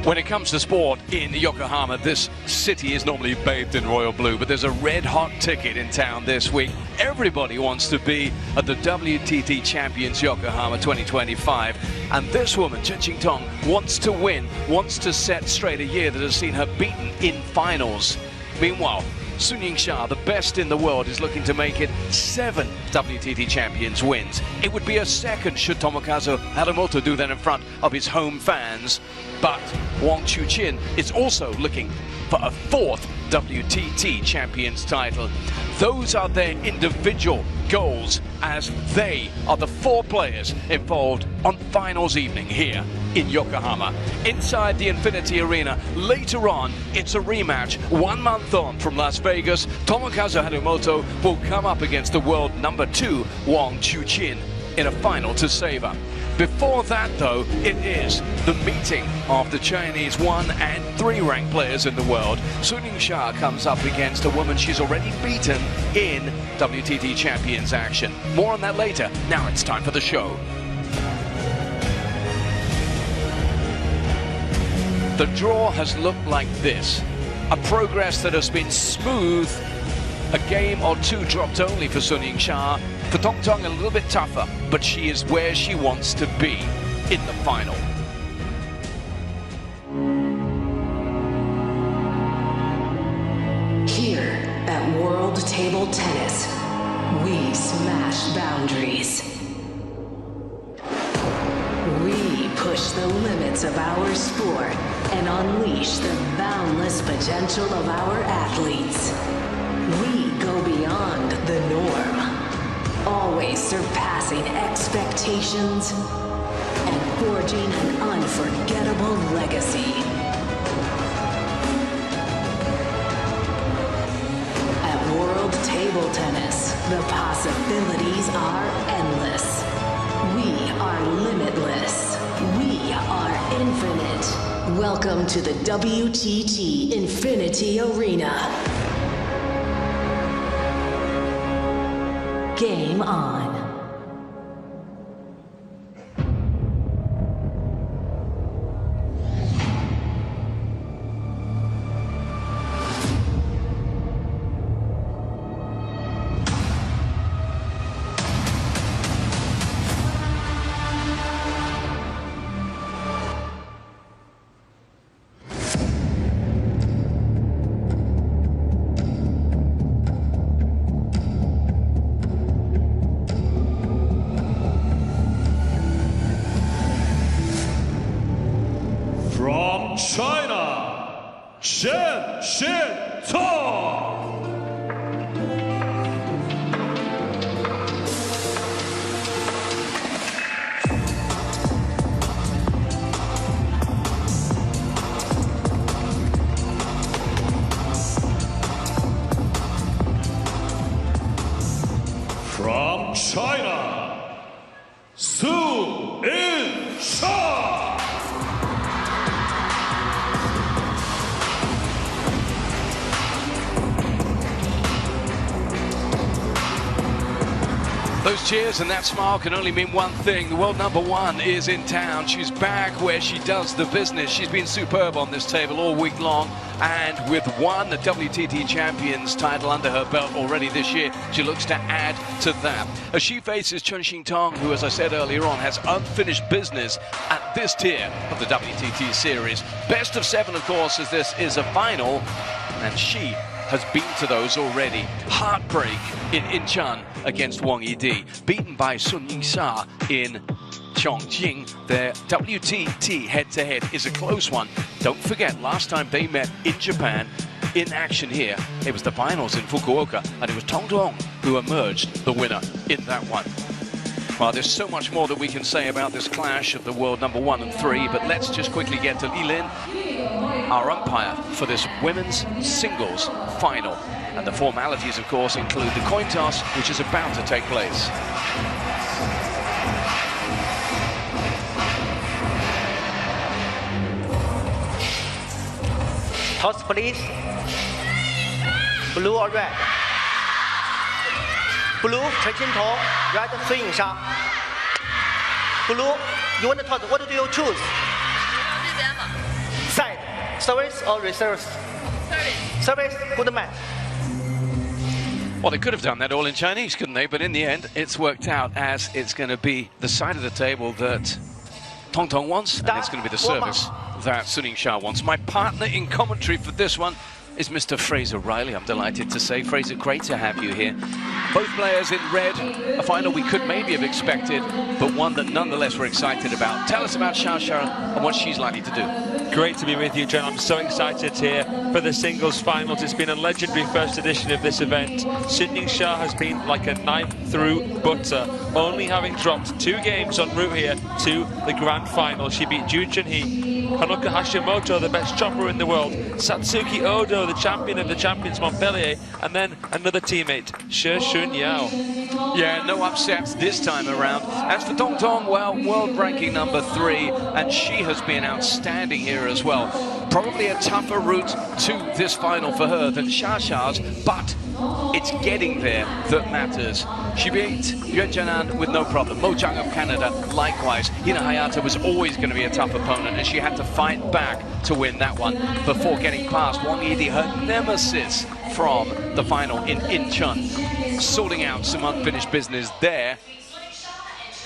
When it comes to sport in Yokohama, this city is normally bathed in royal blue, but there's a red-hot ticket in town this week. Everybody wants to be at the WTT Champions Yokohama 2025, and this woman, CHEN Xingtong, wants to win, wants to set straight a year that has seen her beaten in finals. Meanwhile, Yingsha, the best in the world, is looking to make it 7 WTT Champions wins. It would be a second should Tomokazu Haramoto do that in front of his home fans. But Wang Chuqin is also looking for a 4th WTT Champions title. Those are their individual goals, as they are the 4 players involved on finals evening here in Yokohama. Inside the Infinity Arena, later on, it's a rematch 1 month on from Las Vegas. Tomokazu Haramoto will come up against the world number 2, Wang Chuqin, in a final to savor. Before that, though, it is the meeting of the Chinese 1 and 3 ranked players in the world. Yingsha comes up against a woman she's already beaten in WTT Champions action. More on that later. Now it's time for the show. The draw has looked like this. A progress that has been smooth. A game or 2 dropped only for Yingsha. For Tongtong, a little bit tougher, but she is where she wants to be in the final. Here at World Table Tennis, we smash boundaries. We push the limits of our sport and unleash the boundless potential of our athletes. We go beyond the norm, always surpassing expectations and forging an unforgettable legacy. At World Table Tennis, the possibilities are endless. We are limitless. We are infinite. Welcome to the WTT Infinity Arena. Game on. From China, CHEN Xingtong. From China, Yingsha. Those cheers and that smile can only mean one thing. The world number 1 is in town. She's back where she does the business. She's been superb on this table all week long, and with 1 WTT Champions title under her belt already this year, she looks to add to that. As she faces CHEN Xingtong, who, as I said earlier on, has unfinished business at this tier of the WTT series. Best of 7, of course, as this is a final, and she has been to those already. Heartbreak in Incheon against Wang Yidi. Beaten by Yingsha in Chongqing. Their WTT head-to-head is a close one. Don't forget, last time they met in Japan, in action here, it was the finals in Fukuoka, and it was Tongtong who emerged the winner in that one. Well, there's so much more that we can say about this clash of the world number 1 and 3, but let's just quickly get to Lin, our umpire for this women's singles final. And the formalities, of course, include the coin toss, which is about to take place. Toss, please. Blue or red? Blue, CHEN Xingtong. Red, Yingsha. Blue, you want to toss. What do you choose? 3 Service or reserve? Service, good match. Well, they could have done that all in Chinese, couldn't they? But in the end, it's worked out as it's going to be the side of the table that Tong Tong wants, and it's going to be the service that Yingsha wants. My partner in commentary for this one is Mr. Fraser Riley, I'm delighted to say. Fraser, great to have you here. Both players in red, a final we could maybe have expected, but one that nonetheless we're excited about. Tell us about Shatou and what she's likely to do. Great to be with you, John. I'm so excited here for the singles finals. It's been a legendary first edition of this event. Yingsha has been like a knife through butter, only having dropped 2 games en route here to the grand final. She beat Ju Chunhee, Haruka Hashimoto, the best chopper in the world, Satsuki Odo, the champion of the champions Montpellier, and then another teammate, She Shun Yao. Yeah, no upsets this time around. As for Tong Tong, well, world ranking number 3, and she has been outstanding here as well. Probably a tougher route to this final for her than Shasha's, but it's getting there that matters. She beat Yuan Jianan with no problem. Mo Zhang of Canada, likewise. Hina Hayata was always going to be a tough opponent, and she had to fight back to win that one before getting past Wang Yidi, her nemesis from the final in Incheon. Sorting out some unfinished business there.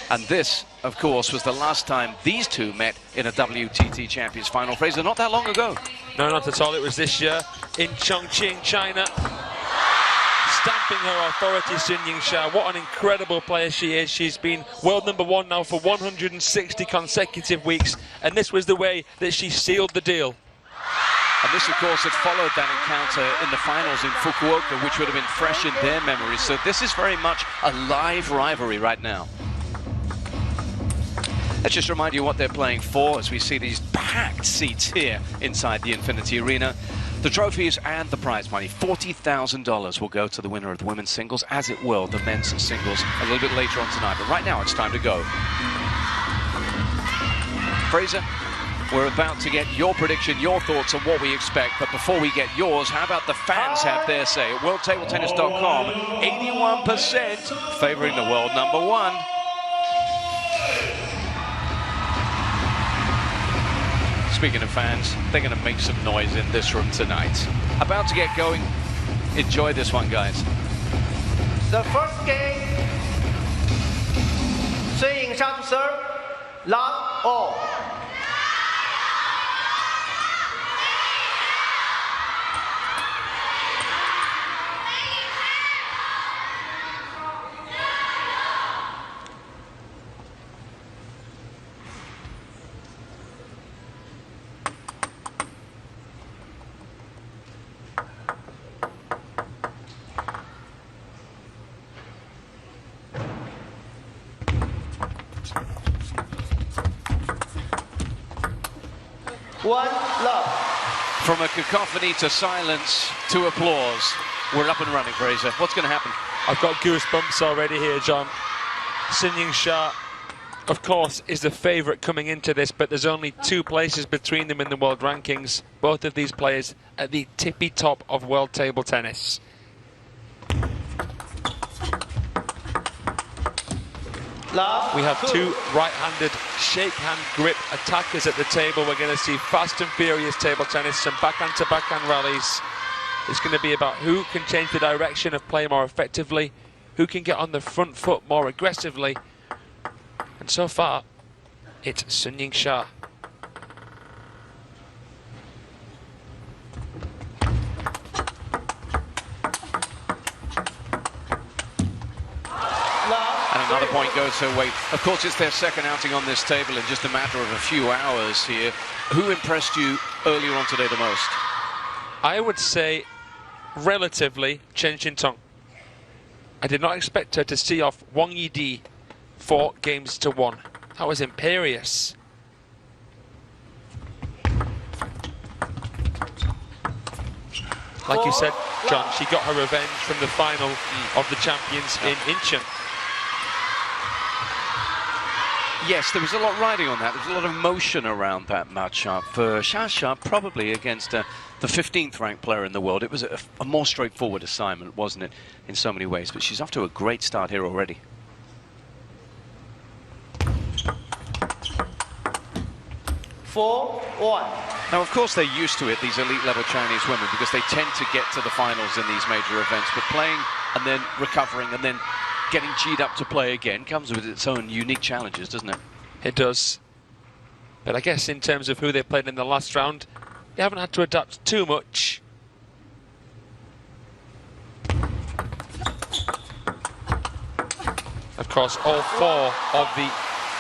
And this, of course, was the last time these two met in a WTT Champions final. Fraser, not that long ago. No, not at all. It was this year in Chongqing, China. Stamping her authority, Yingsha. What an incredible player she is. She's been world number 1 now for 160 consecutive weeks, and this was the way that she sealed the deal. And this, of course, had followed that encounter in the finals in Fukuoka, which would have been fresh in their memories. So this is very much a live rivalry right now. Let's just remind you what they're playing for as we see these packed seats here inside the Infinity Arena. The trophies and the prize money, $40,000 will go to the winner of the women's singles, as it will the men's singles a little bit later on tonight. But right now it's time to go. Fraser, we're about to get your prediction, your thoughts on what we expect. But before we get yours, how about the fans have their say? At WorldTableTennis.com, 81% favoring the world number 1. Speaking of fans, they're going to make some noise in this room tonight. About to get going. Enjoy this one, guys. The first game, Yingsha to serve, long all. One love. From a cacophony to silence to applause, we're up and running, Fraser. What's going to happen? I've got goosebumps already here, John. Yingsha, of course, is the favourite coming into this, but there's only 2 places between them in the world rankings. Both of these players at the tippy top of world table tennis. We have 2 right-handed shake-hand grip attackers at the table. We're going to see fast and furious table tennis, some backhand-to-backhand rallies. It's going to be about who can change the direction of play more effectively, who can get on the front foot more aggressively. And so far, it's Yingsha. Another point goes her way. Of course, it's their second outing on this table in just a matter of a few hours here. Who impressed you earlier on today the most? I would say, relatively, CHEN Xingtong. I did not expect her to see off Wang Yidi 4 games to 1. That was imperious. Like you said, John, she got her revenge from the final of the champions in Incheon. Yes, there was a lot riding on that. There was a lot of motion around that matchup. For Shatou, probably against the 15th ranked player in the world, it was a more straightforward assignment, wasn't it, in so many ways? But she's off to a great start here already. 4-1. Now, of course, they're used to it, these elite-level Chinese women, because they tend to get to the finals in these major events. But playing and then recovering and then getting G'd up to play again comes with its own unique challenges, doesn't it? It does. But I guess in terms of who they played in the last round, they haven't had to adapt too much. Of course, all four of the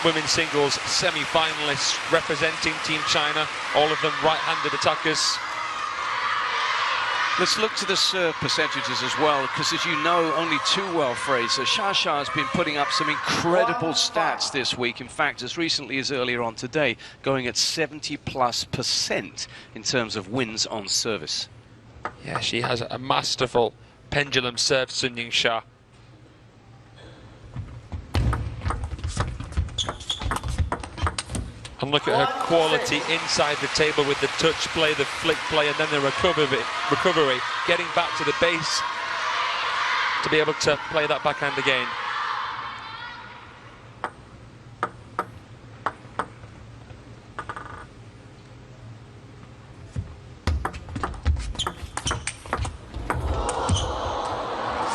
women's singles semi-finalists representing Team China, all of them right-handed attackers. Let's look to the serve percentages as well, because as you know, only too well, Fraser, Shatou has been putting up some incredible stats this week. In fact, as recently as earlier on today, going at 70+% in terms of wins on service. Yeah, she has a masterful pendulum serve, Yingsha. And look at her quality inside the table with the touch play, the flick play, and then the recovery, getting back to the base to be able to play that backhand again.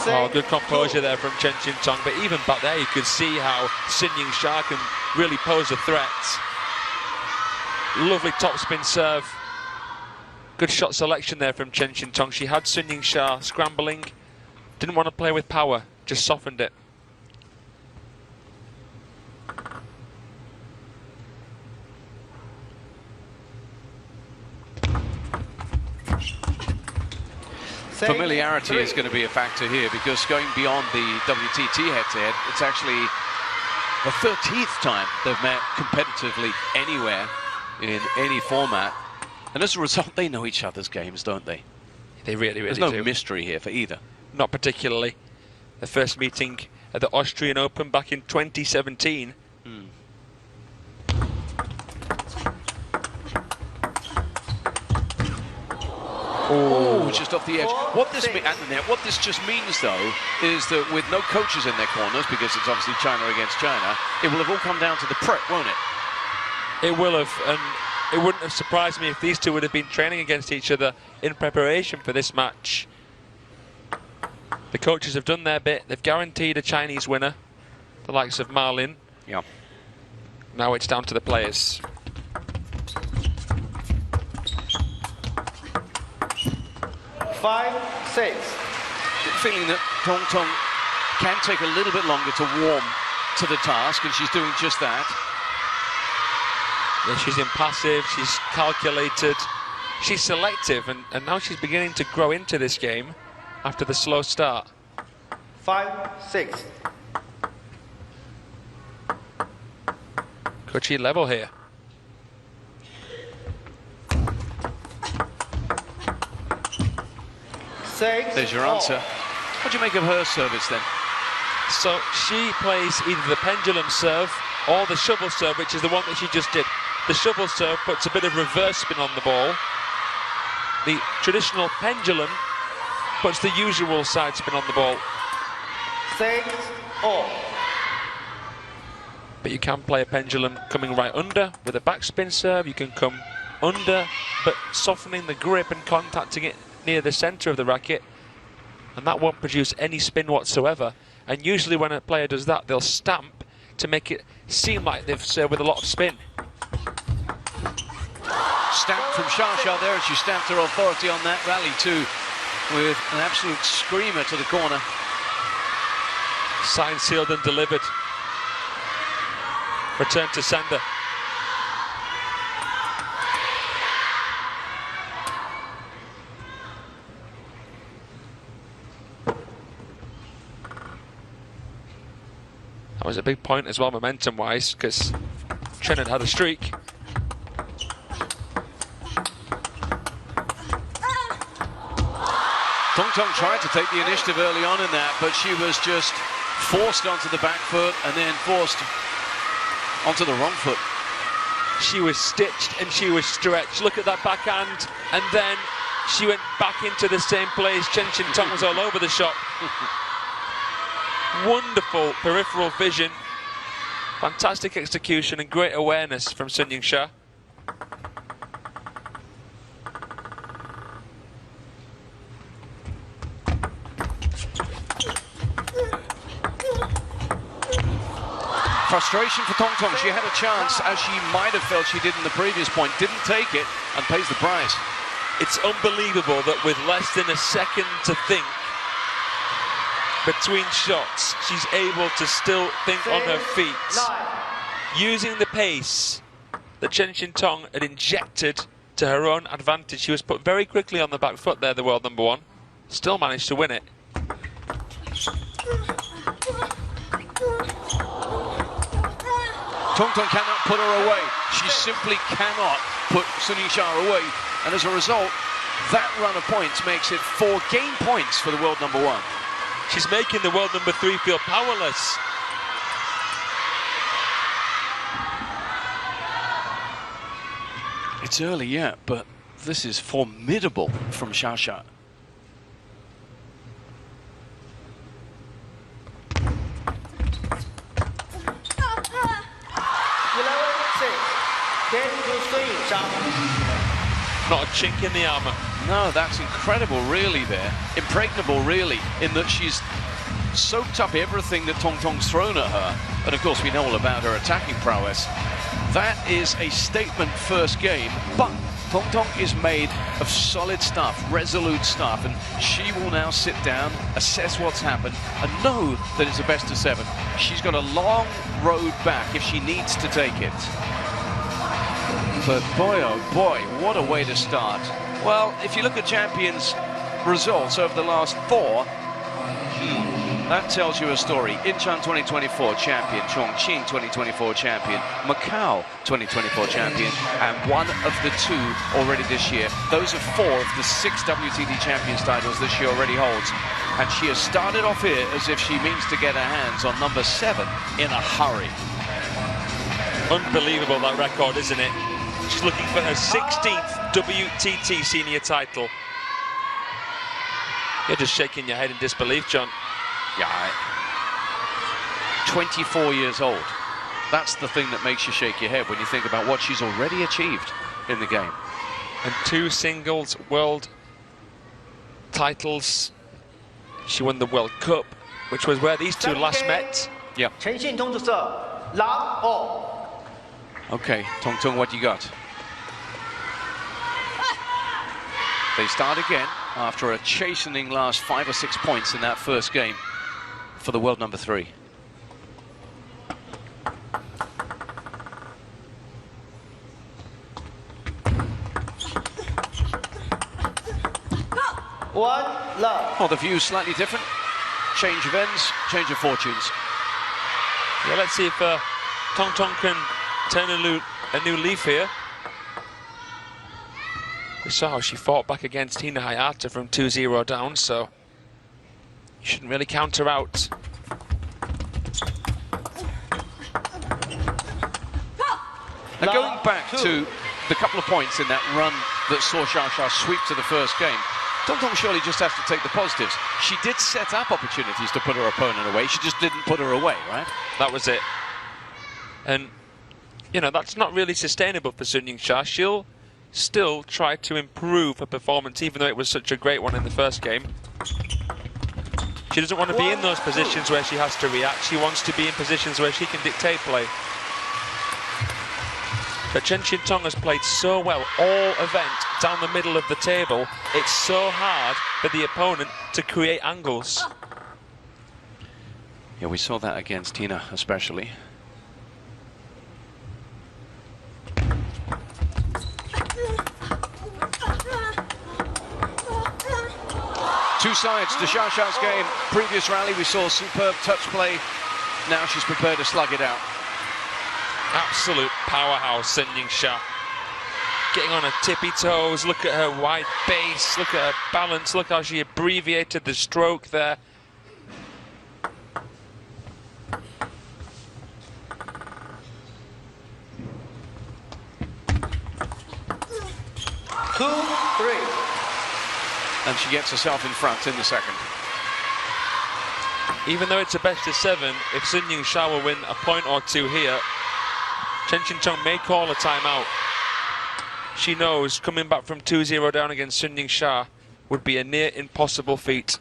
Oh, good composure there from CHEN Xingtong, but even back there you could see how Yingsha can really pose a threat. Lovely topspin serve. Good shot selection there from CHEN Xingtong. She had Yingsha scrambling, didn't want to play with power, just softened it. Familiarity is going to be a factor here, because going beyond the WTT head-to-head, it's actually the 13th time they've met competitively anywhere in any format. And as a result, they know each other's games, don't they? They really do. There's no mystery here for either. Not particularly. The first meeting at the Austrian Open back in 2017. Oh, just off the edge. What this just means, though, is that with no coaches in their corners, because it's obviously China against China, it will have all come down to the prep, won't it? It will have, and it wouldn't have surprised me if these two would have been training against each other in preparation for this match. The coaches have done their bit. They've guaranteed a Chinese winner, the likes of Marlin. Yeah. Now it's down to the players. Feeling that Tong can take a little bit longer to warm to the task, and she's doing just that. Yeah, she's impassive, she's calculated, she's selective, and now she's beginning to grow into this game after the slow start. 5-6. Could she level here? There's your answer. What do you make of her service then? So she plays either the pendulum serve or the shovel serve, which is the one that she just did. The shovel serve puts a bit of reverse spin on the ball. The traditional pendulum puts the usual side spin on the ball. 6-4. But you can play a pendulum coming right under with a backspin serve. You can come under, but softening the grip and contacting it near the center of the racket, and that won't produce any spin whatsoever. And usually when a player does that, they'll stamp to make it seem like they've served with a lot of spin. Stamp from Shatou there, and she stamped her authority on that rally too, with an absolute screamer to the corner. Signed, sealed and delivered. Return to sender. That was a big point as well, momentum-wise, because Chen had a streak. Tong tried to take the initiative early on in that, but she was just forced onto the back foot and then forced onto the wrong foot. She was stitched and she was stretched. Look at that backhand, and then she went back into the same place. CHEN Xingtong was all over the shop. Wonderful peripheral vision, fantastic execution and great awareness from Yingsha. Frustration for Tong Tong. She had a chance, as she might have felt she did in the previous point, didn't take it, and pays the price. It's unbelievable that with less than a second to think between shots, she's able to still think on her feet, using the pace that CHEN Xingtong had injected to her own advantage. She was put very quickly on the back foot there, the world number 1. Still managed to win it. Tong Tong cannot put her away. She simply cannot put Sun Yingsha away. And as a result, that run of points makes it 4 game points for the world number 1. She's making the world number 3 feel powerless. It's early yet, but this is formidable from Shatou. Not a chink in the armour. No, that's incredible, really, there. Impregnable, really, in that she's soaked up everything that Tong Tong's thrown at her. And, of course, we know all about her attacking prowess. That is a statement first game, but Tong Tong is made of solid stuff, resolute stuff, and she will now sit down, assess what's happened, and know that it's a best of 7. She's got a long road back if she needs to take it. But boy, oh boy, what a way to start. Well, if you look at champions' results over the last 4, that tells you a story. Incheon 2024 champion, Chongqing 2024 champion, Macau 2024 champion, and 1 of the 2 already this year. Those are 4 of the 6 WTT champions titles that she already holds. And she has started off here as if she means to get her hands on number 7 in a hurry. Unbelievable, that record, isn't it? She's looking for her 16th WTT senior title. You're just shaking your head in disbelief, John. Yeah, 24 years old. That's the thing that makes you shake your head when you think about what she's already achieved in the game. And 2 singles world titles. She won the World Cup, which was where these 2 last met. Yeah. CHEN Xingtong to serve. Lang O. Okay, Tong Tong, what you got? They start again after a chastening last 5 or 6 points in that first game for the world number 3. One love. Well, the view's slightly different. Change of ends, change of fortunes. Yeah, let's see if Tong Tong can turn a new leaf here. We saw how she fought back against Hina Hayata from 2-0 down, so you shouldn't really count her out. Now, going back to the couple of points in that run that saw Shatou sweep to the first game, Tong Tong surely just has to take the positives. She did set up opportunities to put her opponent away, she just didn't put her away, right? That was it. And, you know, that's not really sustainable for Sun Yingsha. She'll still try to improve her performance, even though it was such a great one in the first game. She doesn't want to be in those positions where she has to react. She wants to be in positions where she can dictate play. But CHEN Xingtong has played so well all event down the middle of the table. It's so hard for the opponent to create angles. Yeah, we saw that against Tina especially. Two sides to Shashou's game. Previous rally we saw superb touch play. Now she's prepared to slug it out. Absolute powerhouse, Sun Yingsha. Getting on her tippy toes, look at her wide base, look at her balance, look how she abbreviated the stroke there. Two, three. And she gets herself in front in the second. Even though it's a best of 7, if Sun Yingsha will win a point or 2 here, CHEN Xingtong may call a timeout. She knows coming back from 2-0 down against Sun Yingsha would be a near impossible feat.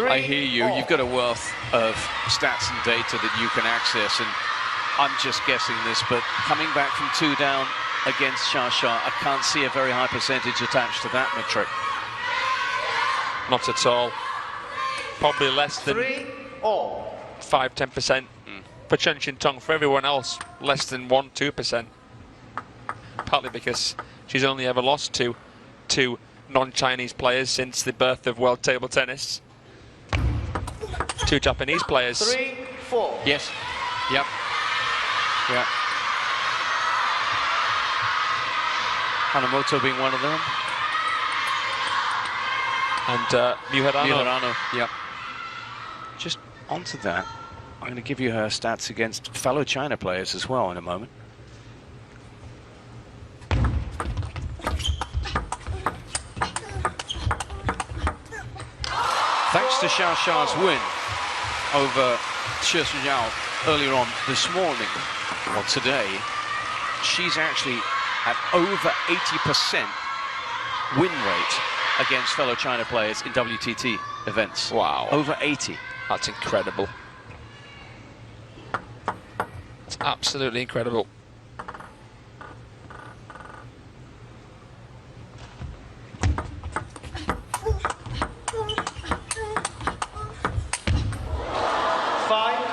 I hear you. You've got a wealth of stats and data that you can access, and I'm just guessing this, but coming back from 2 down against Shatou, I can't see a very high percentage attached to that metric. Not at all. Probably less than 5–10% for CHEN Xingtong. For everyone else, less than 1–2%. Partly because she's only ever lost to 2 non-Chinese players since the birth of world table tennis. 2 Japanese players. 3-4. Yes. Yep. Yeah. Hanamoto being one of them. And Miharano. Yep. Just onto that, I'm going to give you her stats against fellow China players as well in a moment. Thanks to Shao's win over Shi Zhao earlier on this morning, or today, she's actually at over 80% win rate against fellow China players in WTT events. Wow. Over 80. That's incredible. It's absolutely incredible.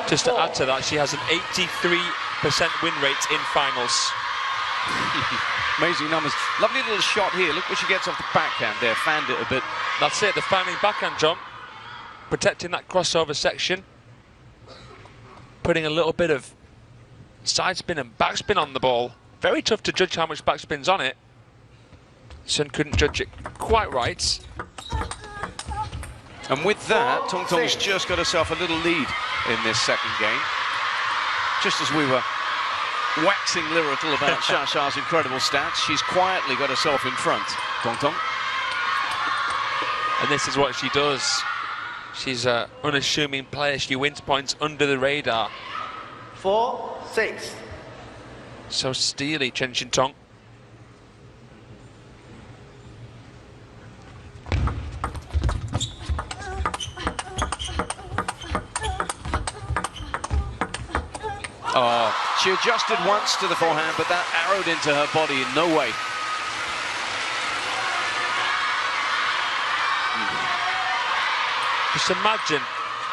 Just to add to that, she has an 83% win rate in finals. Amazing numbers. Lovely little shot here. Look what she gets off the backhand there. Fanned it a bit. That's it, the fanning backhand jump. Protecting that crossover section. Putting a little bit of side spin and backspin on the ball. Very tough to judge how much backspin's on it. Sun couldn't judge it quite right. And with that, Tong Tong's just got herself a little lead in this second game. Just as we were waxing lyrical about Shao's incredible stats, she's quietly got herself in front, Tong Tong. And this is what she does. She's an unassuming player. She wins points under the radar. 4-6. So steely, CHEN Xingtong. Oh, she adjusted once to the forehand, but that arrowed into her body in no way. Just imagine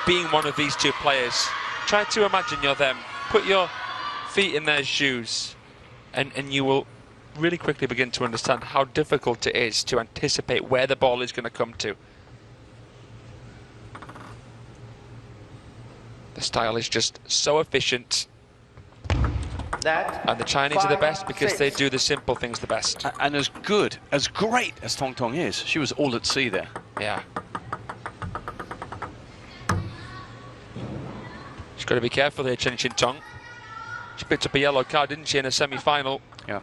being one of these 2 players. Try to imagine you're them. Put your feet in their shoes, and you will really quickly begin to understand how difficult it is to anticipate where the ball is going to come to. The style is just so efficient. And the Chinese are the best because they do the simple things the best. And as good, as great as Tong Tong is, she was all at sea there. Yeah. She's got to be careful here, CHEN Xingtong. She picked up a yellow card, didn't she, in a semi-final? Yeah.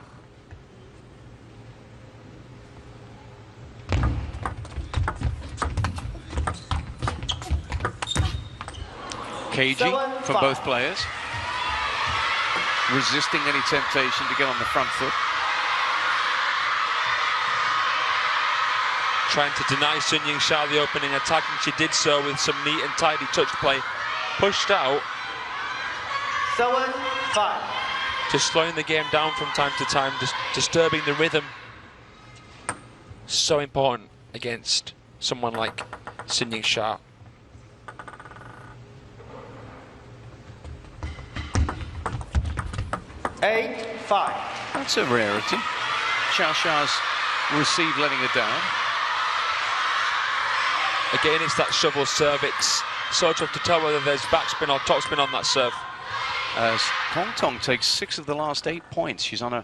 Cagey from both players. Resisting any temptation to get on the front foot. Trying to deny Sun Yingsha the opening attack, and she did so with some neat and tidy touch play. Pushed out. 7-5. Just slowing the game down from time to time, just disturbing the rhythm. So important against someone like Sun Yingsha. That's a rarity. Shao's received letting her down. Again, it's that shovel serve. It's so tough to tell whether there's backspin or topspin on that serve. As Tong Tong takes 6 of the last 8 points. She's on a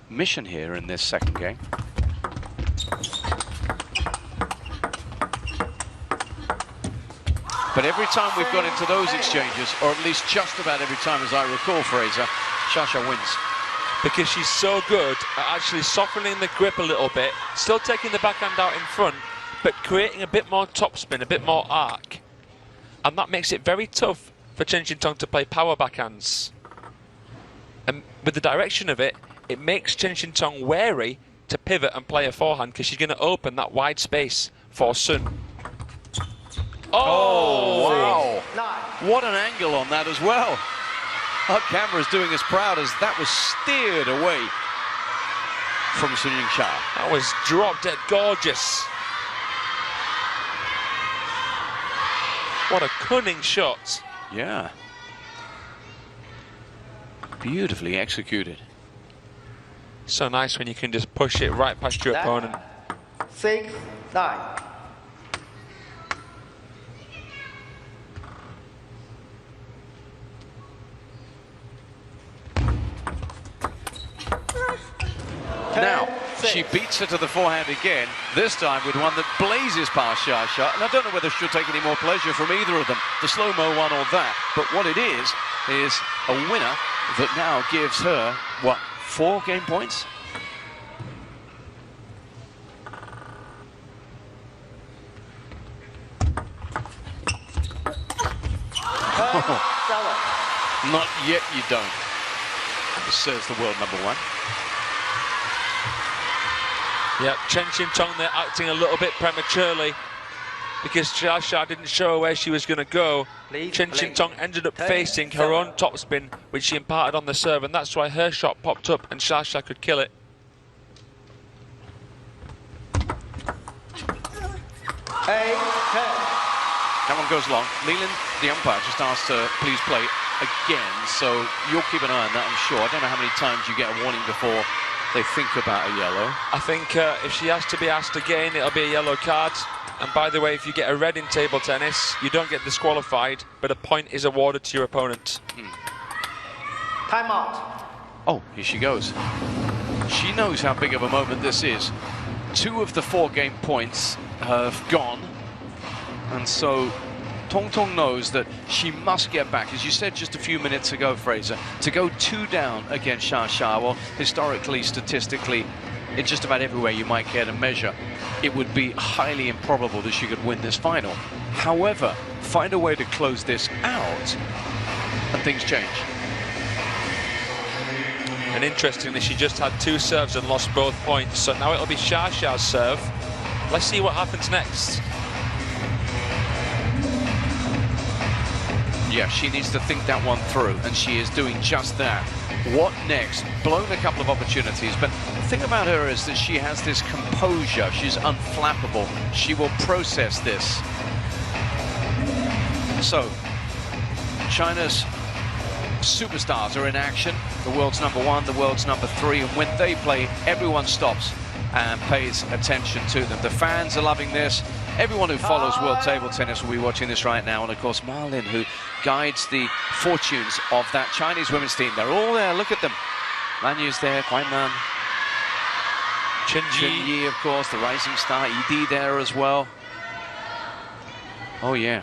mission here in this second game. But every time we've got into those exchanges, or at least just about every time as I recall, Fraser, Shatou wins. Because she's so good at actually softening the grip a little bit, still taking the backhand out in front, but creating a bit more topspin, a bit more arc. And that makes it very tough for CHEN Xingtong to play power backhands. And with the direction of it, it makes CHEN Xingtong wary to pivot and play a forehand because she's going to open that wide space for Sun. Oh, wow. 9. What an angle on that as well. Our camera's doing us proud as that was steered away from Yingsha. That was drop dead gorgeous. What a cunning shot. Yeah. Beautifully executed. So nice when you can just push it right past your opponent. 6, 9. Now, she beats her to the forehand again, this time with one that blazes past Shatou. And I don't know whether she'll take any more pleasure from either of them, the slow-mo one or that. But what it is a winner that now gives her, what, 4 game points? Not yet, you don't, says the world number 1. Yeah, CHEN Xingtong, they're acting a little bit prematurely because Shatou didn't show her where she was going to go. CHEN Xingtong ended up facing her own topspin, which she imparted on the serve, and that's why her shot popped up and Shatou could kill it. 8, 10. That one goes long. Leland, the umpire, just asked her, please play again, so you'll keep an eye on that, I'm sure. I don't know how many times you get a warning before they think about a yellow. I think if she has to be asked again, it'll be a yellow card. And by the way, if you get a red in table tennis, you don't get disqualified, but a point is awarded to your opponent. Time out. Oh, here she goes. She knows how big of a moment this is. 2 of the 4 game points have gone. And so Tong Tong knows that she must get back. As you said just a few minutes ago, Fraser, to go 2 down against Shatou, well, historically, statistically, in just about everywhere you might care to measure, it would be highly improbable that she could win this final. However, find a way to close this out, and things change. And interestingly, she just had 2 serves and lost both points. So now it'll be Shashou's serve. Let's see what happens next. Yeah, she needs to think that one through, and she is doing just that. What next? Blown a couple of opportunities, but the thing about her is that she has this composure. She's unflappable. She will process this. So, China's superstars are in action. The world's number 1, the world's number 3, and when they play, everyone stops and pays attention to them. The fans are loving this. Everyone who follows world table tennis will be watching this right now, and of course Ma Lin, who guides the fortunes of that Chinese women's team. They're all there, look at them. Man Yu's there, Guai Man. Chen Yi, of course, the rising star, ED there as well. Oh yeah,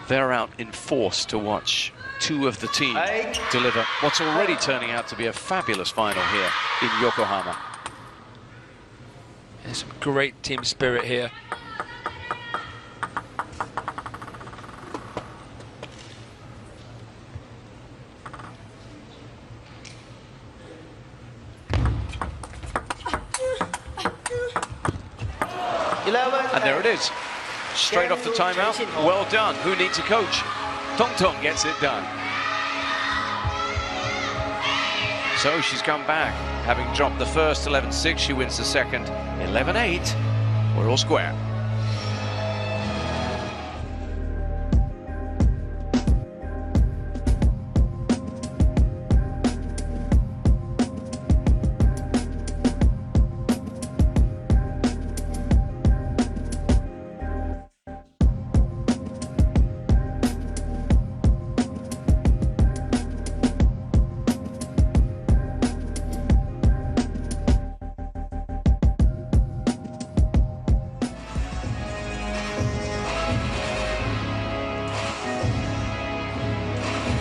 they're out in force to watch 2 of the team deliver what's already turning out to be a fabulous final here in Yokohama. There's some great team spirit here. And there it is, straight off the timeout. Well done. Who needs a coach? Tong Tong gets it done. So she's come back, having dropped the first 11-6. She wins the second 11-8. We're all square.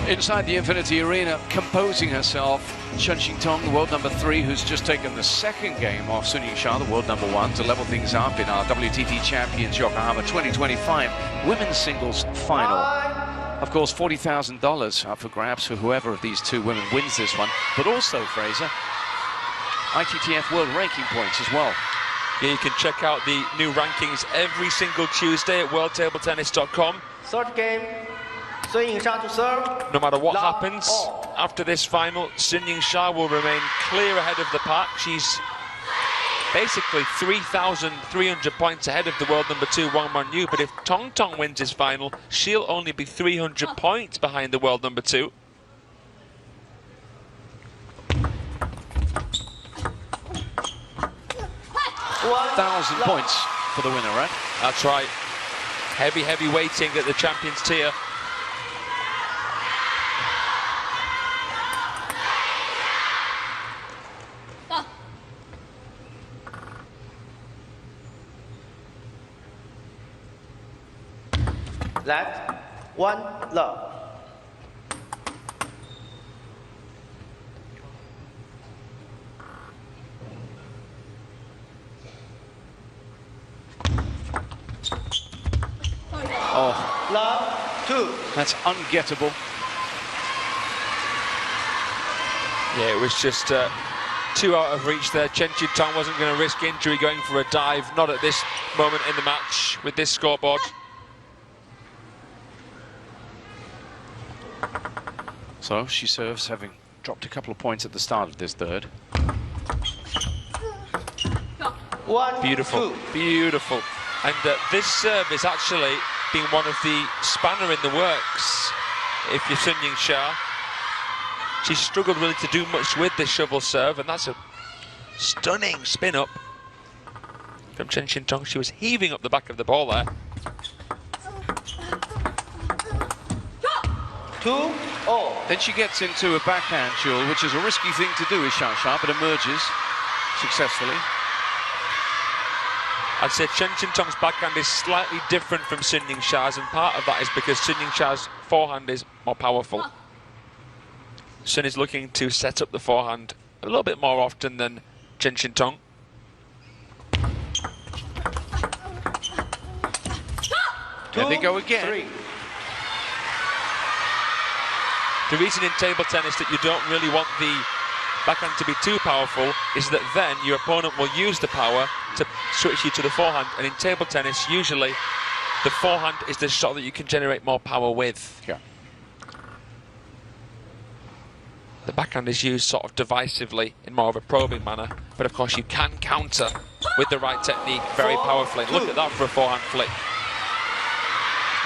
Inside the Infinity Arena, composing herself, CHEN Xingtong, the world number 3, who's just taken the second game off Yingsha, the world number 1, to level things up in our WTT Champions Yokohama 2025 women's singles final. Of course, $40,000 up for grabs for whoever of these 2 women wins this one, but also, Fraser, ITTF world ranking points as well. Yeah, you can check out the new rankings every single Tuesday at worldtabletennis.com. Third game, Sun Yingsha to serve. No matter what Love happens all. after this final, Sun Yingsha will remain clear ahead of the pack. She's basically 3,300 points ahead of the world number 2, Wang Monyu. But if Tong Tong wins his final, she'll only be 300 points behind the world number 2. $1,000 points for the winner, right? That's right. Heavy, heavy weighting at the champions tier. Left, 1 love. Oh, Love, 2. that's ungettable. Yeah, it was just 2 out of reach there. Chen Xingtong wasn't going to risk injury going for a dive, not at this moment in the match with this scoreboard. So she serves, having dropped a couple of points at the start of this third. 1, Beautiful, 2. beautiful. And this serve is actually been one of the spanner in the works. If you're Sun Yingsha, she struggled really to do much with this shovel serve, and that's a stunning spin up from Chen Xingtong. She was heaving up the back of the ball there. 2-0. Then she gets into a backhand duel, which is a risky thing to do with Shatou, but emerges successfully. I'd say Chen Xingtong's backhand is slightly different from Sun Yingsha's, and part of that is because Sun Yingsha's forehand is more powerful. Sun is looking to set up the forehand a little bit more often than Chen Xingtong. There they go again. 3. The reason in table tennis that you don't really want the backhand to be too powerful is that then your opponent will use the power to switch you to the forehand, and in table tennis usually the forehand is the shot that you can generate more power with. Yeah. The backhand is used sort of divisively in more of a probing manner, but of course you can counter with the right technique very powerfully. Look at that for a forehand flick.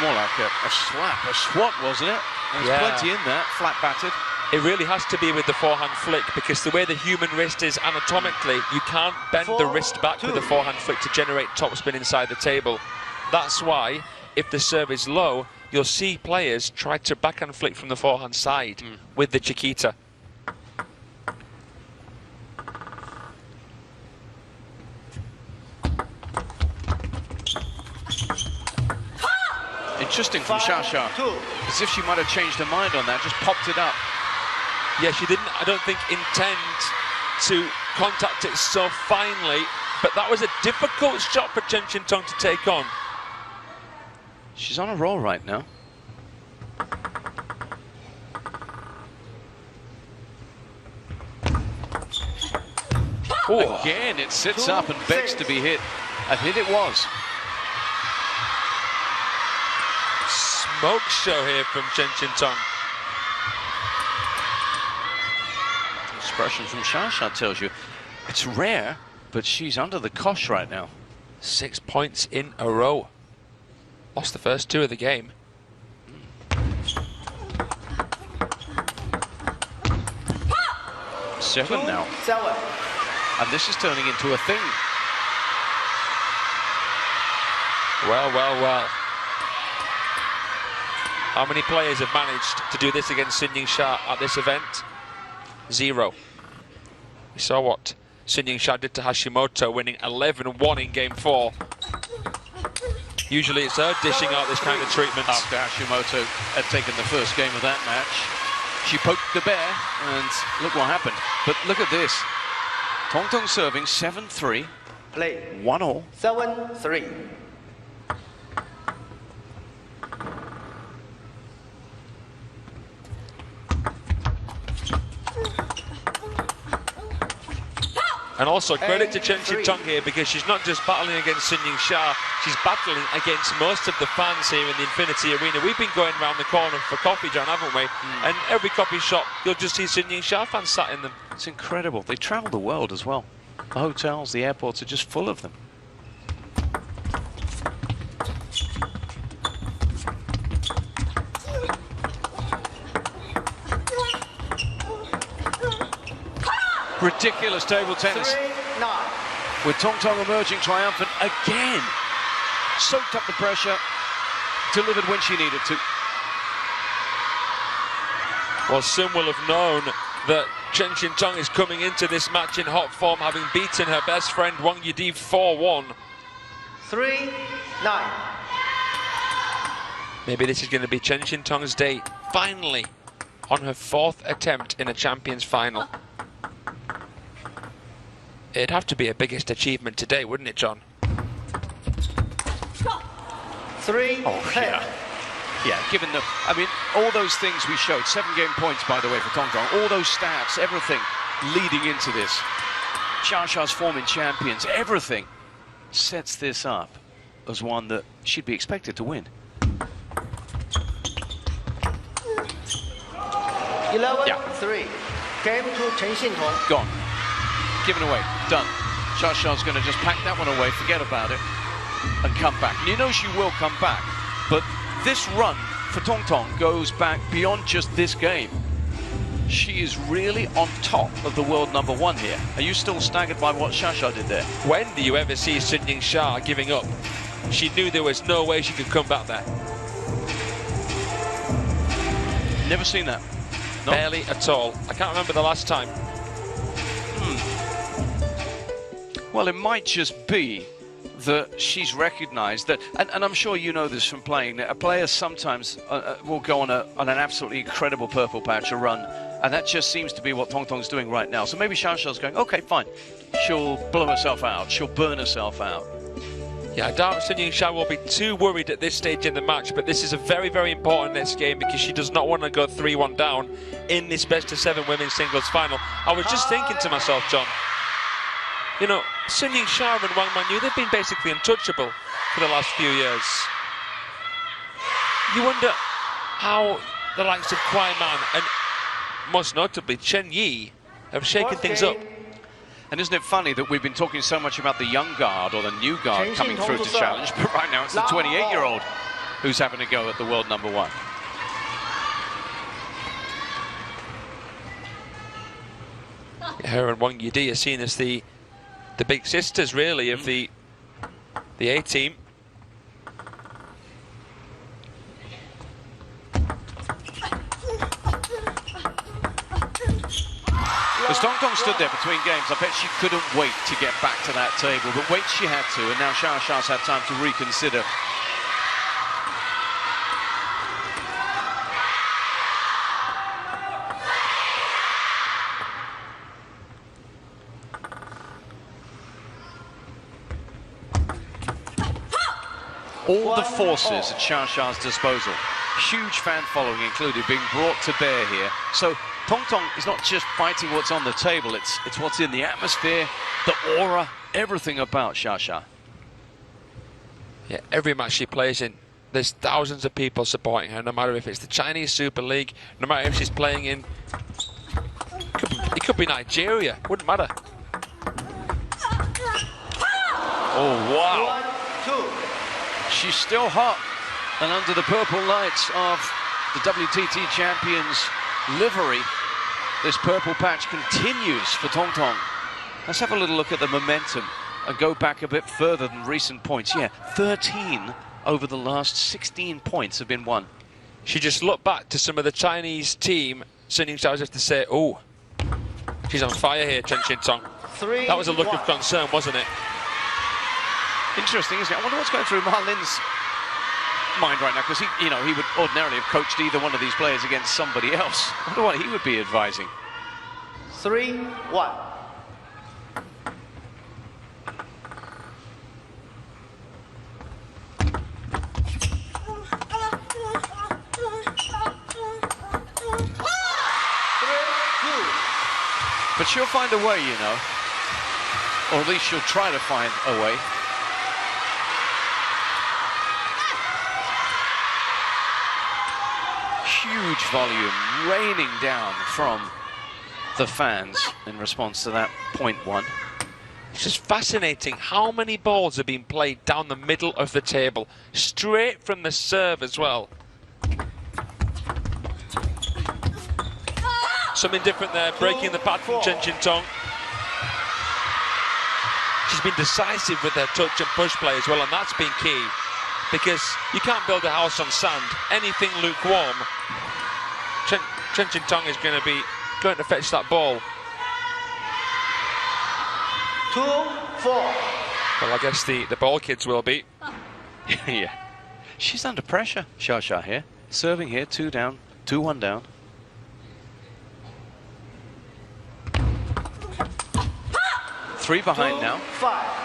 More like a slap, a swat, wasn't it? There's plenty in there, flat battered. It really has to be with the forehand flick, because the way the human wrist is anatomically, you can't bend the wrist back with the forehand flick to generate topspin inside the table. That's why, if the serve is low, you'll see players try to backhand flick from the forehand side with the Chiquita. Interesting from Shatou. As if she might have changed her mind on that, just popped it up. Yeah, she didn't, I don't think, intend to contact it so finely, but that was a difficult shot for Chen Xingtong to take on. She's on a roll right now. Oh, Again, it sits up and begs to be hit. A hit it was. smoke show here from Chen Xingtong. Expression from Shatou tells you it's rare, but she's under the cosh right now. 6 points in a row. Lost the first 2 of the game. Seven now. 7. And this is turning into a thing. Well, well, well. How many players have managed to do this against Sun Yingsha at this event? 0. We saw what Sun Yingsha did to Hashimoto, winning 11-1 in game 4. Usually it's her dishing out this kind of treatment. After Hashimoto had taken the first game of that match, she poked the bear, and look what happened. But look at this. Tong Tong serving 7-3, Play. 1-all. 7-3. And also credit to Chen 3. Xingtong here, because she's not just battling against Yingsha, she's battling against most of the fans here in the Infinity Arena. We've been going around the corner for coffee, John, haven't we? And every coffee shop, you'll just see Yingsha fans sat in them. It's incredible. They travel the world as well. The hotels, the airports are just full of them. Ridiculous table tennis. 3-9. With Tong Tong emerging triumphant again. Soaked up the pressure, delivered when she needed to. Well, some will have known that Chen Xingtong is coming into this match in hot form, having beaten her best friend Wang Yidi 4-1. 3-9. Maybe this is going to be Chen Xingtong's day, finally, on her 4th attempt in a Champions Final. It'd have to be her biggest achievement today, wouldn't it, John? 3-10. Yeah, given the, I mean, all those things we showed, 7-game points, by the way, for Tong Tong, all those stats, everything leading into this. Xia form in Champions, everything sets this up as one that she'd be expected to win. 11-3. Game to Chen Xingtong. Gone. Given away. Done. Xia's going to just pack that one away, forget about it, and come back. And you know she will come back, but this run for Tong Tong goes back beyond just this game. She is really on top of the world #1 here. Are you still staggered by what Xia did there? When do you ever see Sun Yingsha giving up? She knew there was no way she could come back there. Never seen that. No? Barely at all. I can't remember the last time. Well, it might just be that she's recognised that, and I'm sure you know this from playing, that a player sometimes will go on an absolutely incredible purple patch, a run, and that just seems to be what Tong Tong's doing right now. So maybe Xia's going, okay, fine. She'll blow herself out. She'll burn herself out. Yeah, I doubt Sun Yingsha will be too worried at this stage in the match, but this is a very, very important next game because she does not want to go 3-1 down in this best-of-7 women's singles final. I was just thinking to myself, John, you know, Sun Yingsha and Wang Manyu, they've been basically untouchable for the last few years. You wonder how the likes of Kwai and most notably Chen Yi have shaken things up. And isn't it funny that we've been talking so much about the young guard or the new guard coming through to challenge, but right now it's the 28-year-old who's having a go at the world #1. Her and Wang Yidi are seen as the big sisters, really, of the A team. As Tong Tong stood there between games, I bet she couldn't wait to get back to that table, but wait she had to, and now Xia's had time to reconsider. All the forces at Xia's disposal. Huge fan following included being brought to bear here. So Tong Tong is not just fighting what's on the table, it's what's in the atmosphere, the aura, everything about Xia. Yeah, every match she plays in, there's thousands of people supporting her, no matter if it's the Chinese Super League, no matter if she's playing in, it could be Nigeria, wouldn't matter. Oh, wow. 1-2. She's still hot and under the purple lights of the WTT champions livery. This purple patch continues for Tong Tong. Let's have a little look at the momentum and go back a bit further than recent points. Yeah, 13 over the last 16 points have been won. She just looked back to some of the Chinese team, Sun Yingsha, as if to say, oh, she's on fire here, Chen Xingtong. That was a look of concern, wasn't it? Interesting, isn't it? I wonder what's going through Ma Lin's mind right now, because he would ordinarily have coached either one of these players against somebody else. I wonder what he would be advising. 3-1. But she'll find a way, you know. Or at least she'll try to find a way. Huge volume raining down from the fans in response to that point one. It's just fascinating how many balls are being played down the middle of the table, straight from the serve as well. Something different there, breaking the pad from CHEN Xingtong. She's been decisive with her touch and push play as well, and that's been key, because you can't build a house on sand. Anything lukewarm, CHEN Xingtong is going to fetch that ball. 2-4. Well, I guess the ball kids will be. Yeah. She's under pressure, Shatou here. Serving here, 2 down, 2-1 down. Three behind now. 5.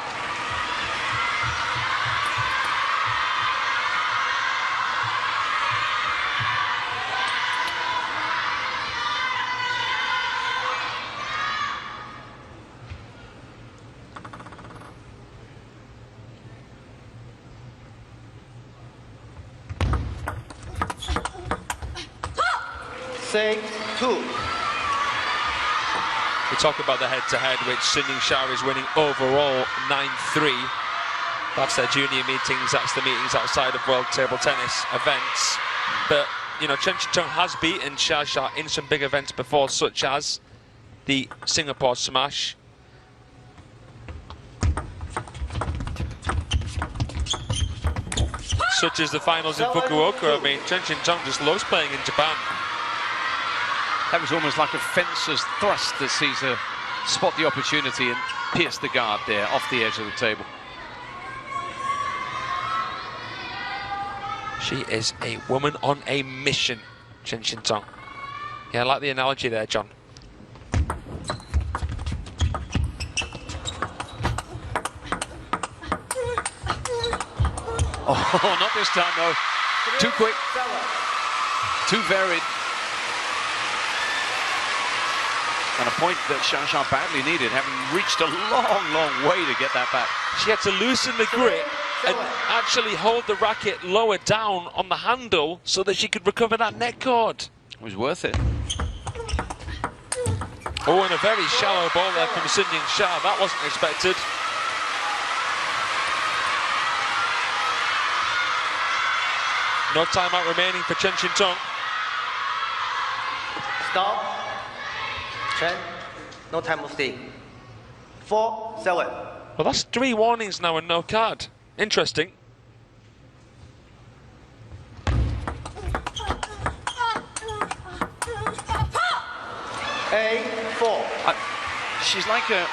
Six, 2. We talk about the head-to-head, which Yingsha is winning overall 9-3. That's their junior meetings, that's the meetings outside of World Table Tennis events. But, you know, CHEN Xingtong has beaten Shatou in some big events before, such as the Singapore Smash. Such as the finals in Fukuoka. I mean, CHEN Xingtong just loves playing in Japan. That was almost like a fencer's thrust that sees her spot the opportunity and pierce the guard there off the edge of the table. She is a woman on a mission, CHEN Xingtong. Yeah, I like the analogy there, John. Oh, not this time, no. Too quick, too varied. And a point that Shatou badly needed, having reached a long, long way to get that back. She had to loosen the grip and actually hold the racket lower down on the handle so that she could recover that net cord. It was worth it. Oh, and a very shallow ball there from Yingsha. That wasn't expected. No timeout remaining for CHEN Xingtong. Stop. CHEN, no time of stay. 4-7. Well, that's 3 warnings now and no card. Interesting. A4. She's like a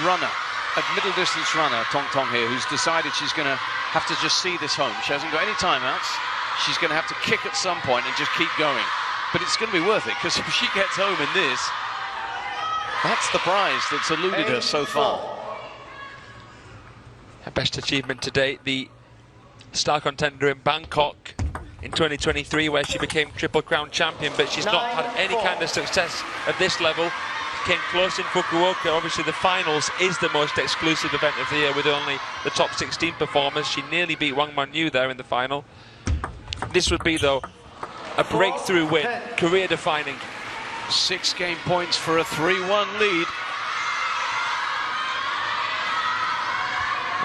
runner, a middle distance runner, Tong here, who's decided she's going to have to just see this home. She hasn't got any timeouts. She's going to have to kick at some point and just keep going. But it's going to be worth it, because if she gets home in this, that's the prize that's eluded her so far. Her best achievement to date, the star contender in Bangkok in 2023, where she became Triple Crown champion, but she's not had any kind of success at this level. Came close in Fukuoka. Obviously, the finals is the most exclusive event of the year, with only the top 16 performers. She nearly beat Wang Manyu there in the final. This would be, though, a breakthrough win, career-defining. 6 game points for a 3-1 lead.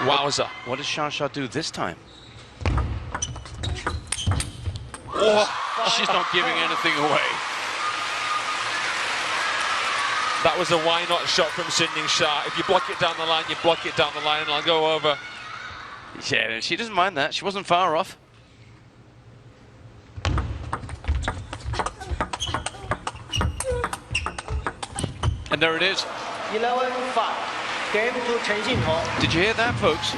Wowza. What does Shatou do this time? Oh, she's not giving anything away. That was a why-not shot from Yingsha. If you block it down the line, you block it down the line, and I'll go over. Yeah, she doesn't mind that. She wasn't far off. And there it is. 11-5. Game to CHEN Xingtong. Did you hear that, folks?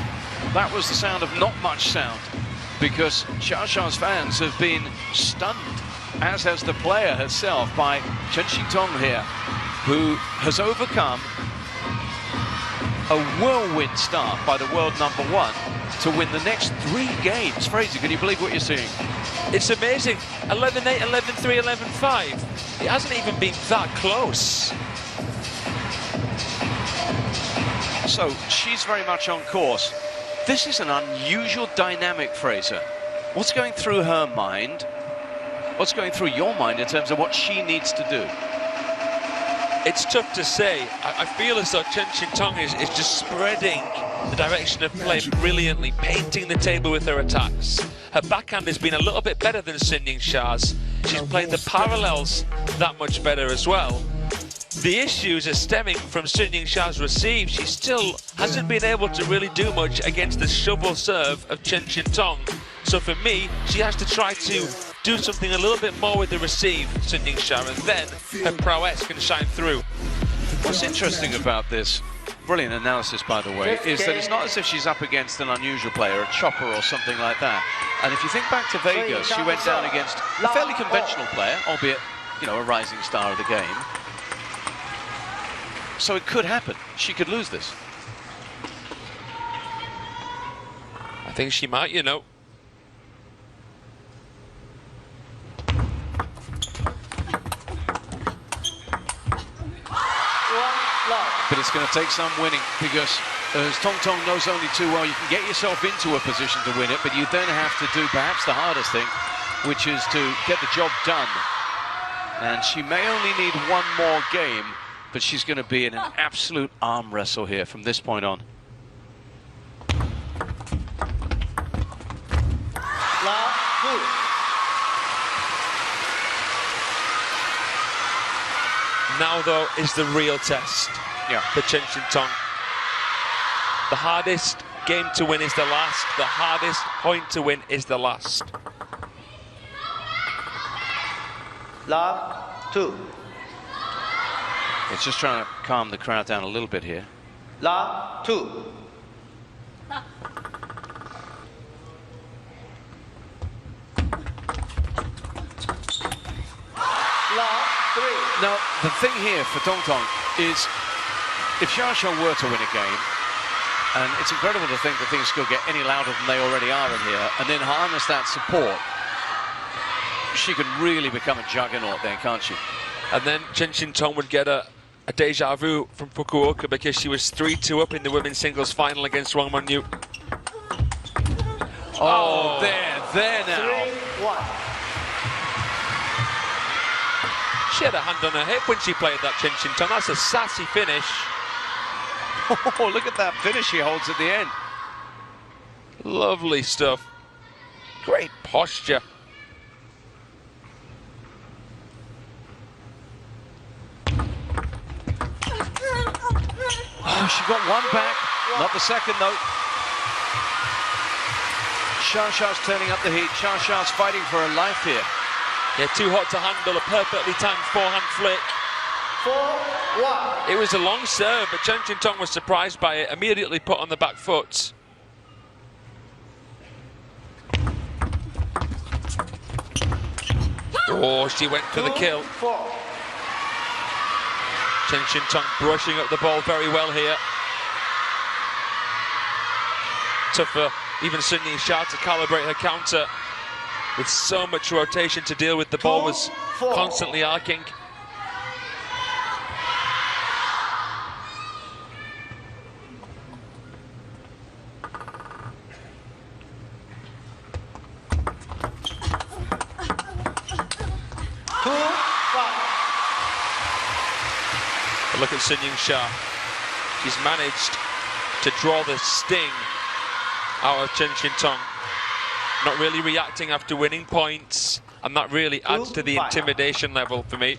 That was the sound of not much sound, because Shatout's fans have been stunned, as has the player herself, by CHEN Xingtong here, who has overcome a whirlwind start by the world #1 to win the next 3 games. Fraser, can you believe what you're seeing? It's amazing. 11-8, 11-3, 11-5. It hasn't even been that close. So she's very much on course. This is an unusual dynamic, Fraser. What's going through her mind? What's going through your mind in terms of what she needs to do? It's tough to say. I feel as though CHEN Xingtong is just spreading the direction of play brilliantly, painting the table with her attacks. Her backhand has been a little bit better than Yingsha's. She's played the parallels that much better as well. The issues are stemming from Yingsha's receive. She still hasn't been able to really do much against the shovel serve of CHEN Xingtong. So for me, she has to try to do something a little bit more with the receive, Yingsha, and then her prowess can shine through. What's interesting about this, brilliant analysis by the way, is that it's not as if she's up against an unusual player, a chopper or something like that. And if you think back to Vegas, she went down against a fairly conventional player, albeit, you know, a rising star of the game. So it could happen. She could lose this. I think she might, you know. But it's going to take some winning because as Tong Tong knows only too well, you can get yourself into a position to win it, but you then have to do perhaps the hardest thing, which is to get the job done. And she may only need one more game, but she's going to be in an absolute arm wrestle here from this point on. Now, though, is the real test for CHEN Xingtong. The hardest game to win is the last. The hardest point to win is the last. Love 2. It's just trying to calm the crowd down a little bit here. Love 2. Now, the thing here for Tong Tong is, if Shatou were to win a game, and it's incredible to think that things could get any louder than they already are in here, and then harness that support, she could really become a juggernaut then, can't she? And then CHEN Xingtong would get a deja vu from Fukuoka because she was 3-2 up in the women's singles final against Wang Mengyu. Oh, there now. 3-1. She had a hand on her hip when she played that CHEN Xingtong. That's a sassy finish. Oh, look at that finish she holds at the end. Lovely stuff. Great posture. Oh, she got one back, not the second though. Shasha's turning up the heat. Shasha's fighting for her life here. Yeah, too hot to handle, a perfectly timed forehand flick. 4-1. It was a long serve, but CHEN Xingtong was surprised by it, immediately put on the back foot. Oh, she went for the kill. 4. CHEN Xingtong brushing up the ball very well here. Tough for even Yingsha to calibrate her counter. With so much rotation to deal with, the ball was constantly arcing. But look at Yingsha. She's managed to draw the sting out of CHEN Xingtong. Not really reacting after winning points, and that really adds to the intimidation level for me.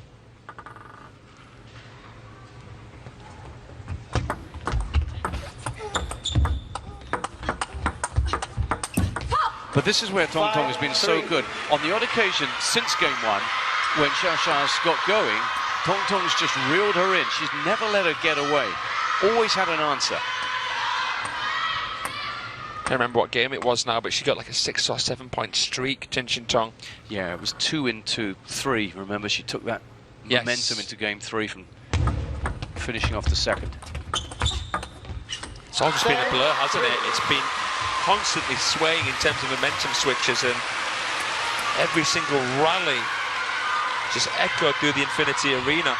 But this is where Tong Tong has been so good. On the odd occasion since game one, when Shasha's got going, Tong Tong's just reeled her in. She's never let her get away. Always had an answer. I can't remember what game it was now, but she got like a 6 or 7 point streak, CHEN Xingtong. Yeah, it was 2 into 3. Remember, she took that momentum into game 3 from finishing off the second. It's all just been a blur, hasn't it? It's been constantly swaying in terms of momentum switches, and every single rally just echoed through the Infinity Arena.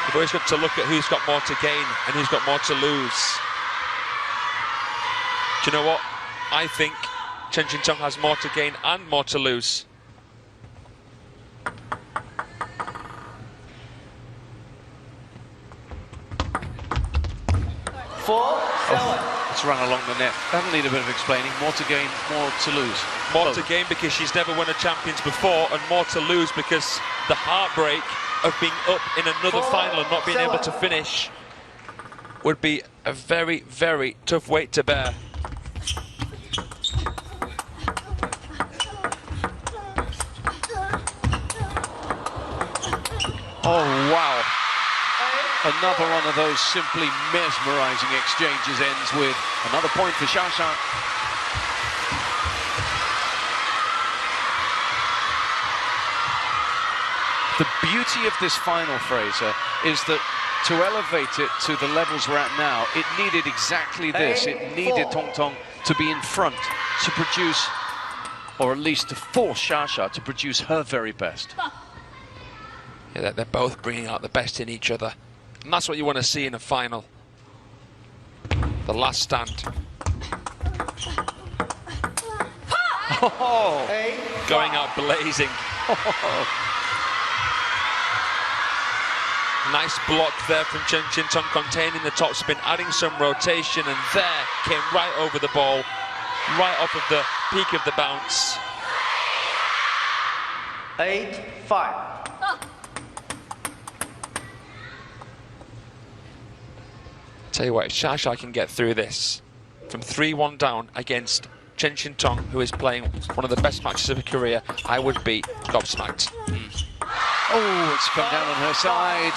You've always got to look at who's got more to gain and who's got more to lose. Do you know what? I think CHEN Xingtong has more to gain and more to lose. It's run along the net. That'll need a bit of explaining. More to gain, more to lose. More to gain because she's never won a Champions before, and more to lose because the heartbreak of being up in another final and not being able to finish would be a very, very tough weight to bear. Oh, wow. Another one of those simply mesmerizing exchanges ends with another point for Shatou. The beauty of this final, Fraser, is that to elevate it to the levels we're at now, it needed exactly this. It needed Tong Tong to be in front to produce, or at least to force Shatou to produce her very best. Yeah, they're both bringing out the best in each other. And that's what you want to see in a final. The last stand. Oh. Going out blazing. Nice block there from CHEN Xingtong, containing the top spin, adding some rotation, and there came right over the ball, right off of the peak of the bounce. 8-5. Tell you what, if Shatou can get through this from 3-1 down against CHEN Xingtong, who is playing one of the best matches of her career, I would be gobsmacked. Oh, it's come down on her side.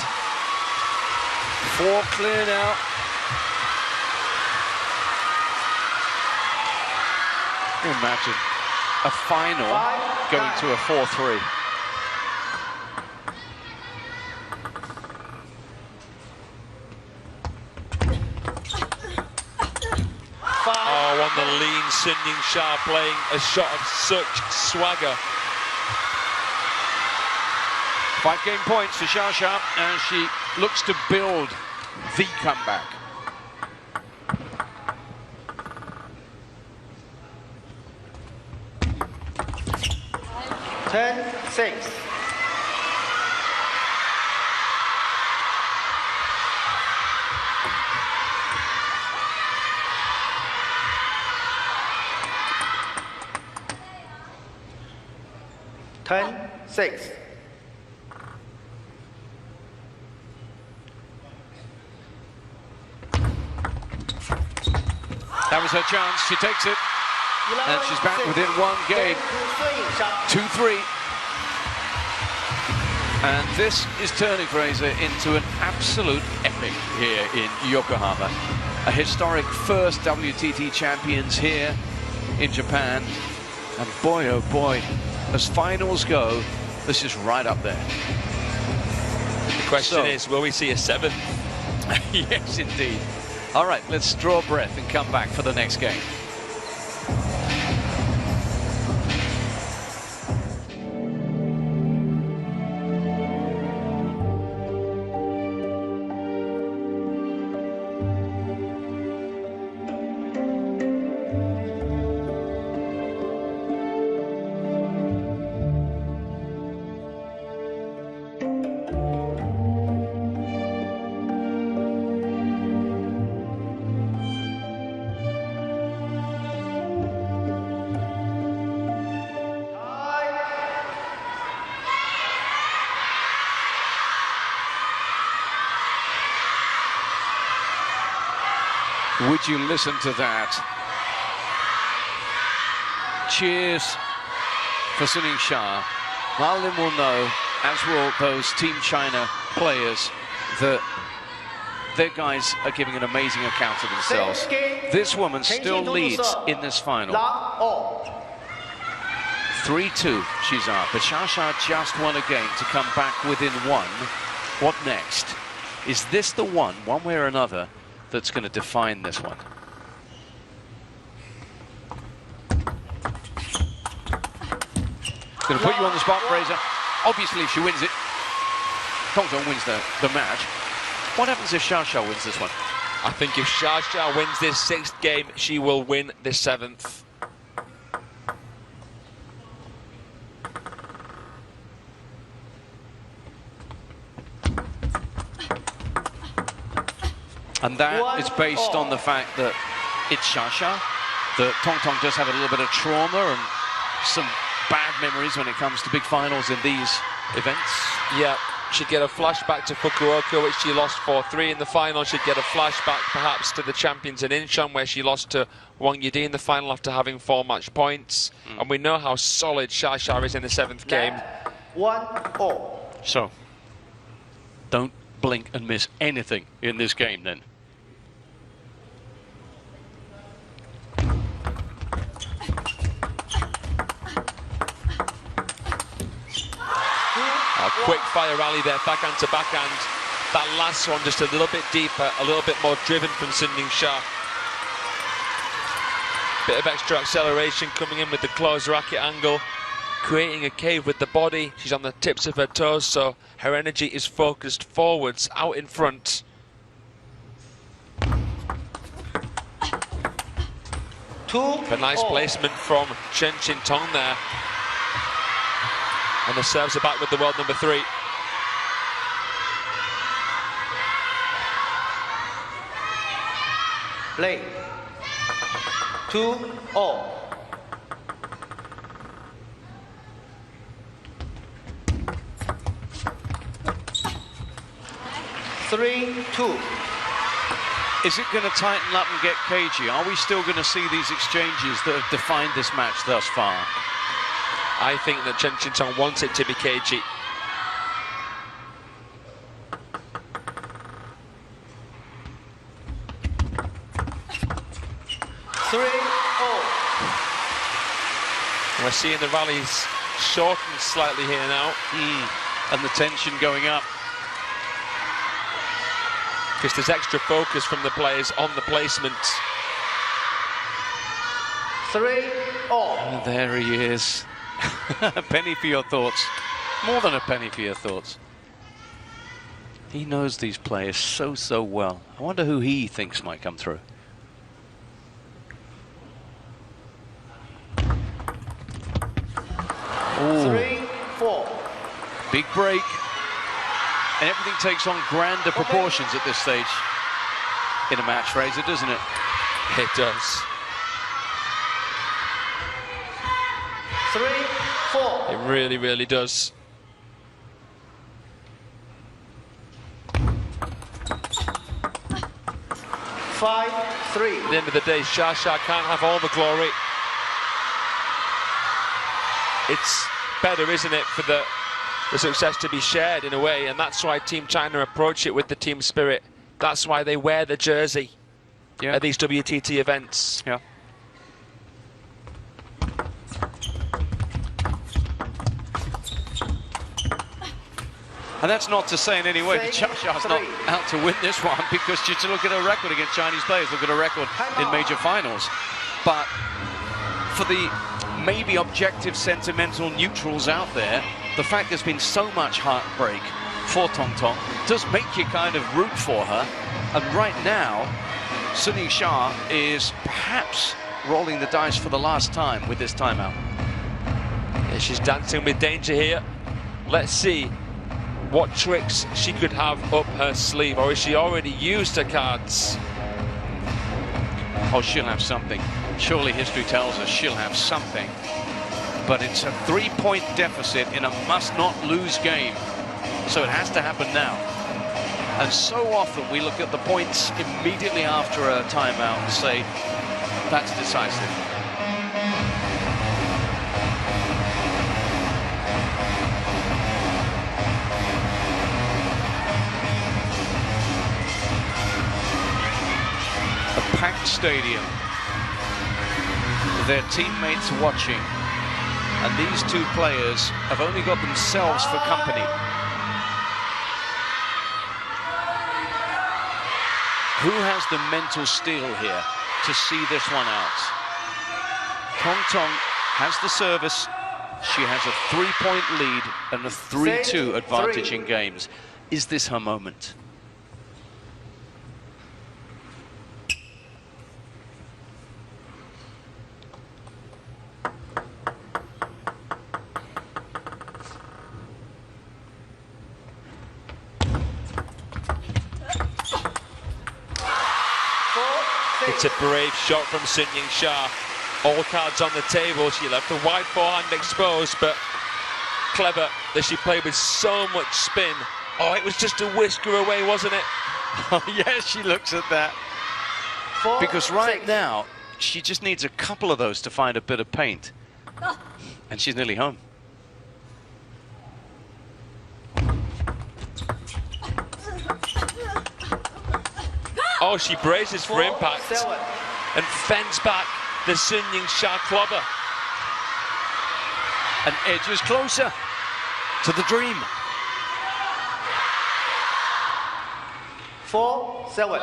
4 clear now. Imagine a final going to a 4-3. Oh, on the lean, Yingsha playing a shot of such swagger. 5-game points for Shatou as she looks to build the comeback. Ten, 6. Ten, 6. That was her chance, she takes it, and she's back within 1 game. 2-3. And this is turning, Fraser, into an absolute epic here in Yokohama. A historic first WTT champions here in Japan. And boy, oh boy, as finals go, this is right up there. The question is, will we see a 7th? Yes, indeed. All right, let's draw breath and come back for the next game. Would you listen to that? Cheers for Yingsha. Marlin will know, as will those Team China players, that their guys are giving an amazing account of themselves. This woman still leads in this final. 3-2 she's up, but Shatou just won a game to come back within 1. What next? Is this the one way or another, that's going to define this one? Going to put you on the spot, Fraser. Obviously, if she wins it, Tong wins the match. What happens if Shatou wins this one? I think if Shatou wins this 6th game, she will win the 7th. And that is based on the fact that it's Shatou, that Tong does have a little bit of trauma and some bad memories when it comes to big finals in these events. Yeah, she'd get a flashback to Fukuoka, which she lost 4-3 in the final. She'd get a flashback perhaps to the champions in Incheon, where she lost to Wang Yidi in the final after having 4 match points. And we know how solid Shatou is in the 7th game. 1-0. So, don't blink and miss anything in this game then. Quick fire rally there, backhand to backhand. That last one just a little bit deeper, a little bit more driven from Yingsha. Bit of extra acceleration coming in with the closed racket angle, creating a cave with the body. She's on the tips of her toes, so her energy is focused forwards, out in front. A nice placement from CHEN Xingtong there. And the serves are back with the world number 3. Play. 2-0. Is it going to tighten up and get cagey? Are we still going to see these exchanges that have defined this match thus far? I think that CHEN Xingtong wants it to be cagey. We're seeing the rallies shorten slightly here now. And the tension going up. Because there's extra focus from the players on the placement. 3-0. And there he is. A penny for your thoughts. More than a penny for your thoughts. He knows these players so well. I wonder who he thinks might come through. Ooh. 3-4. Big break. And everything takes on grander proportions at this stage in a match, Fraser, doesn't it? It does. 3-4. It really, really does. At the end of the day, Shatou can't have all the glory. It's better, isn't it, for the success to be shared in a way, and that's why Team China approach it with the team spirit. That's why they wear the jersey at these WTT events. Yeah. And that's not to say in any way that Shashou's not out to win this one, because just to look at her record against Chinese players, look at her record in major finals. But for the maybe objective, sentimental neutrals out there, the fact there's been so much heartbreak for Tong does make you kind of root for her. And right now, Yingsha is perhaps rolling the dice for the last time with this timeout. Yeah, she's dancing with danger here. Let's see what tricks she could have up her sleeve, or has she already used her cards? Oh, she'll have something. Surely history tells us she'll have something. But it's a 3-point deficit in a must-not-lose game. So it has to happen now. And so often we look at the points immediately after a timeout and say, that's decisive. A packed stadium. Their teammates watching. And these two players have only got themselves for company. Who has the mental steel here to see this one out? Tong has the service. She has a 3-point lead and a 3-2 advantage in games. Is this her moment? It's a brave shot from Yingsha. All cards on the table. She left the wide forehand exposed, but clever that she played with so much spin. Oh, it was just a whisker away, wasn't it? Oh, yes, she looks at that. Because right now, she just needs a couple of those to find a bit of paint. And she's nearly home. Oh, she braces for impact and fends back the Yingsha clobber. And edges closer to the dream. 4-7.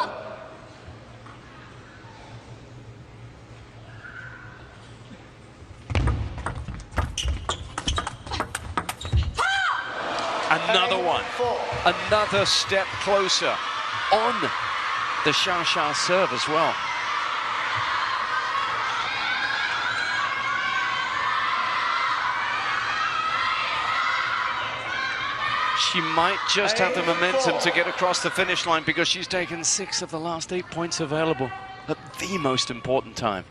Another one. Another step closer on the Shatou serve as well. She might just have the momentum to get across the finish line because she's taken 6 of the last 8 points available at the most important time.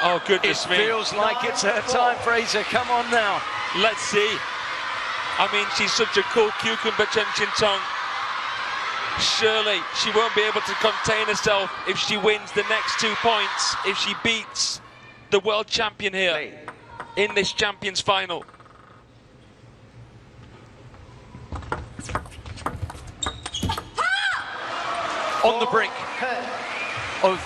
Oh, goodness me. It feels like it's her time, Fraser. Come on now. Let's see. I mean, she's such a cool cucumber, CHEN Xingtong. Surely she won't be able to contain herself if she wins the next 2 points, if she beats the world champion here in this champions final. On the brink of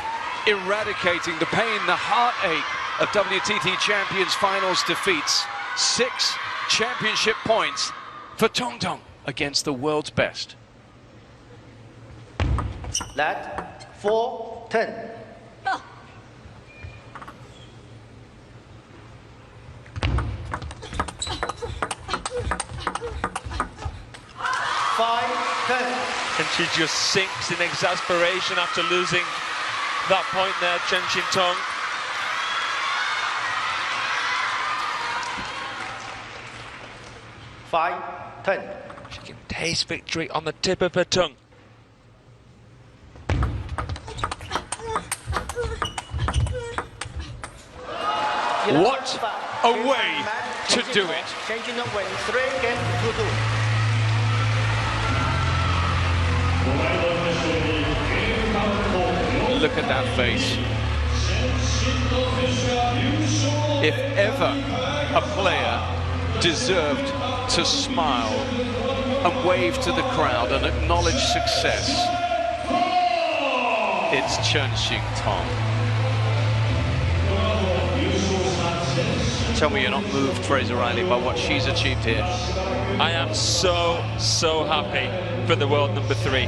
eradicating the pain, the heartache of WTT Champions Finals defeats. 6 championship points for Tong against the world's best. Let 4-10. And she just sinks in exasperation after losing that point there, CHEN Xingtong. She can taste victory on the tip of her tongue. What a way to do it. Look at that face. If ever a player deserved to smile and wave to the crowd and acknowledge success, it's CHEN Xingtong. Tell me you're not moved, Fraser Riley, by what she's achieved here. I am so happy for the world number 3.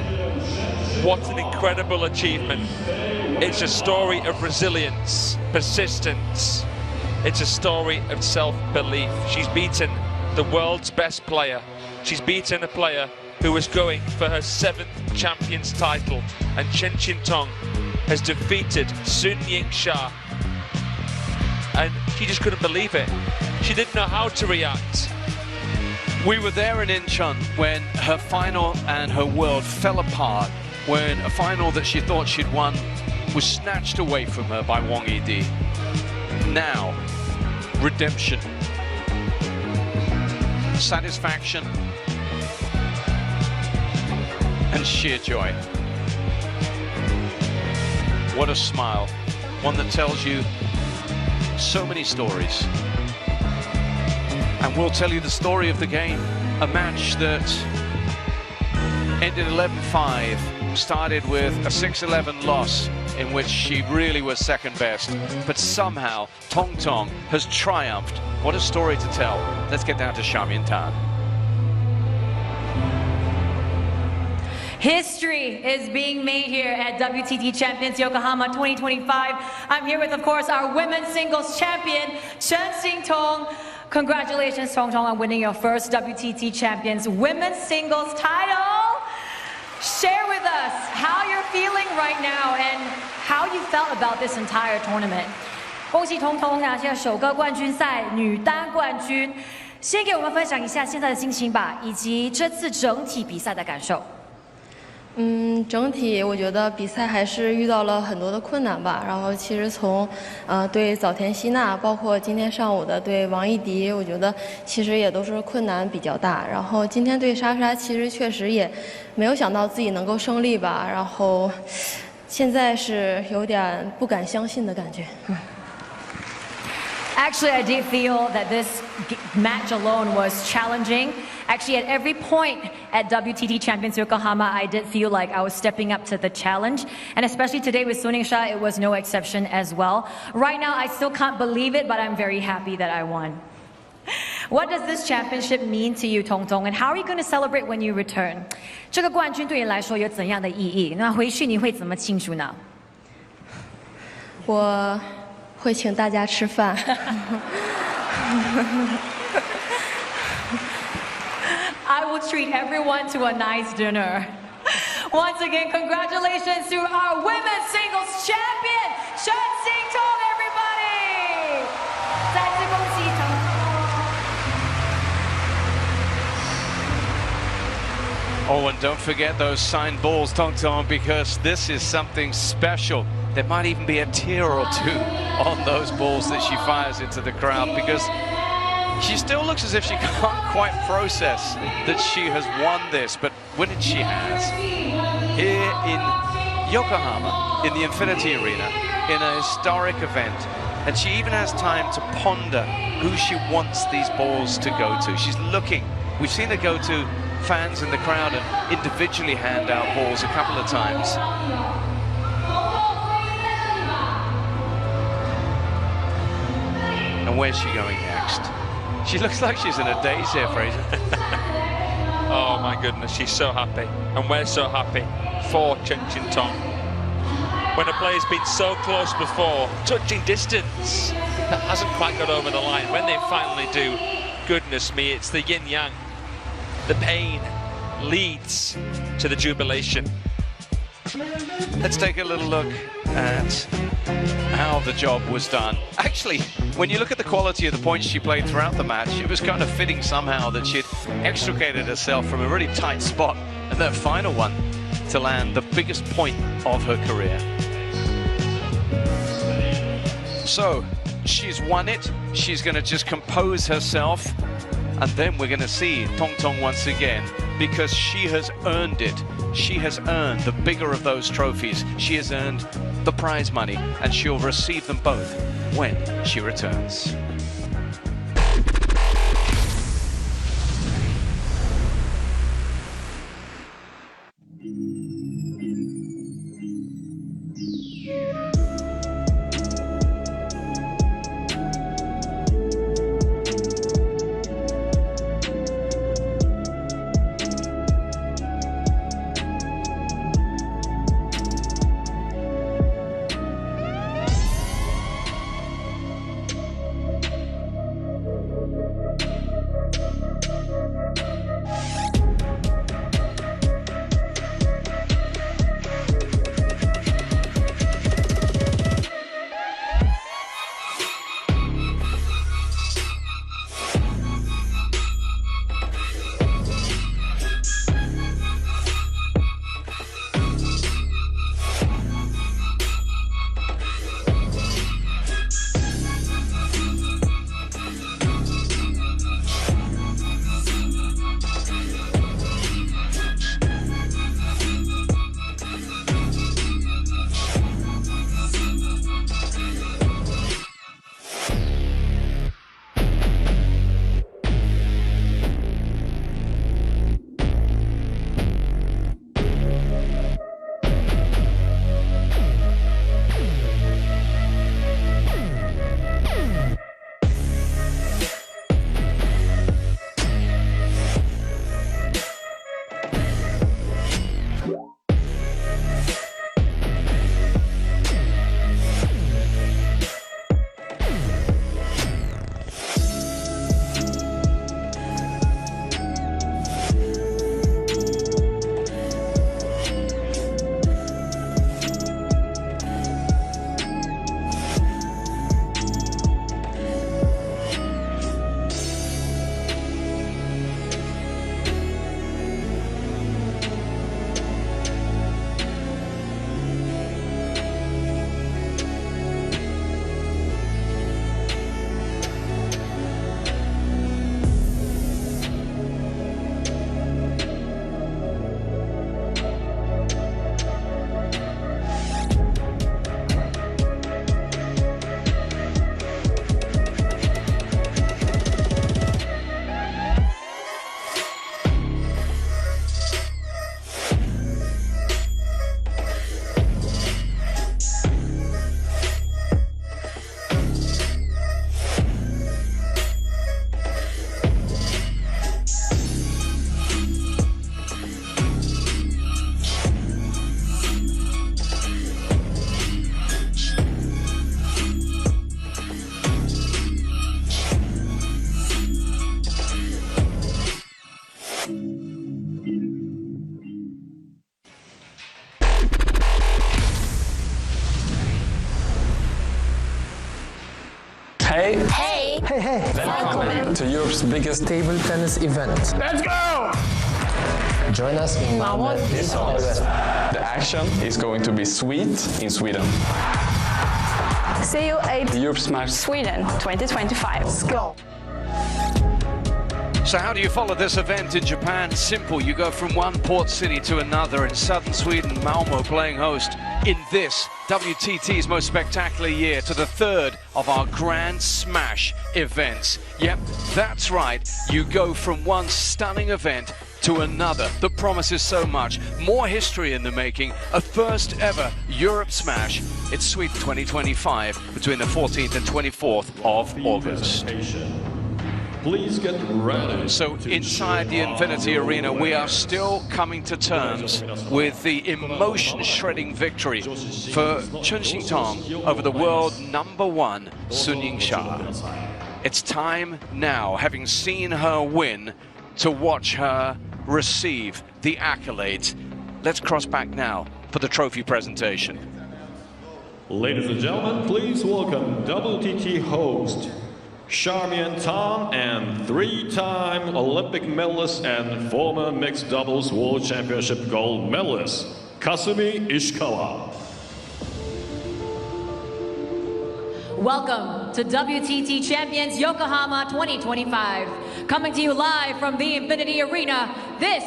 What an incredible achievement. It's a story of resilience, persistence. It's a story of self-belief. She's beaten the world's best player. She's beaten a player who was going for her 7th champions title. And CHEN Xingtong has defeated Yingsha. And she just couldn't believe it. She didn't know how to react. We were there in Incheon when her final and her world fell apart, when a final that she thought she'd won was snatched away from her by Wang Yidi. Now, redemption, satisfaction, and sheer joy. What a smile, one that tells you so many stories. And we'll tell you the story of the game, a match that ended 11-5, started with a 6-11 loss in which she really was second best, but somehow Tong has triumphed. What a story to tell. Let's get down to Shamian Tan. History is being made here at WTT Champions Yokohama 2025. I'm here with, of course, our women's singles champion, CHEN Xingtong. Congratulations, Tong Tong, on winning your first WTT Champions women's singles title. Share with us how you're feeling right now and how you felt about this entire tournament. 恭喜彤彤拿下首个冠军赛女单冠军。先给我们分享一下现在的心情吧，以及这次整体比赛的感受。整体我觉得比赛还是遇到了很多的困难吧。然后其实从对早田希娜，包括今天上午的对王艺迪，我觉得其实也都是困难比较大。然后今天对莎莎，其实确实也没有想到自己能够胜利吧。然后现在是有点不敢相信的感觉。Actually, I did feel that this match alone was challenging. Actually, at every point at WTT Champions Yokohama, I did feel like I was stepping up to the challenge. And especially today with Yingsha, it was no exception as well. Right now, I still can't believe it, but I'm very happy that I won. What does this championship mean to you, Tong Tong? And how are you going to celebrate when you return? 这个冠军对你来说有怎样的意义？那回去你会怎么庆祝呢？我会请大家吃饭。I will treat everyone to a nice dinner. Once again, congratulations to our women's singles champion, CHEN Xingtong, everybody! 再次恭喜彤彤。 Oh, and don't forget those signed balls, Tong Tong, because this is something special. There might even be a tear or two on those balls that she fires into the crowd, because she still looks as if she can't quite process that she has won this, but when she has, here in Yokohama, in the Infinity Arena, in a historic event, and she even has time to ponder who she wants these balls to go to. She's looking. We've seen her go to fans in the crowd and individually hand out balls a couple of times. And where's she going next? She looks like she's in a daze here, Fraser. Oh my goodness, she's so happy. And we're so happy for CHEN Xingtong. When a player's been so close before, touching distance, that hasn't quite got over the line. When they finally do, goodness me, it's the yin-yang. The pain leads to the jubilation. Let's take a little look at how the job was done. Actually, when you look at the quality of the points she played throughout the match, it was kind of fitting somehow that she'd extricated herself from a really tight spot and that final one to land the biggest point of her career. So, she's won it. She's going to just compose herself. And then we're going to see Tong Tong once again, because she has earned it. She has earned the bigger of those trophies. She has earned the prize money, and she'll receive them both when she returns. Hey! Hey! Hey, hey! Welcome to Europe's biggest table tennis event. Let's go! Join us in Malmö this August. The action is going to be sweet in Sweden. See you at Europe Smash Sweden 2025. Let's go! So how do you follow this event in Japan? Simple, you go from one port city to another. In southern Sweden, Malmö playing host in this WTT's most spectacular year to the third of our Grand Smash events. Yep, that's right, you go from one stunning event to another that promises so much. More history in the making, a first ever Europe Smash. It's Sweden 2025 between the 14th and 24th of August. Please get ready. So inside the Infinity Arena, we are still coming to terms with the emotion-shredding victory for CHEN Xingtong over the world #1, Yingsha. It's time now, having seen her win, to watch her receive the accolades. Let's cross back now for the trophy presentation. Ladies and gentlemen, please welcome WTT host Charmian Tom and three-time Olympic medalist and former mixed doubles world championship gold medalist, Kasumi Ishikawa. Welcome to WTT Champions Yokohama 2025. Coming to you live from the Infinity Arena, this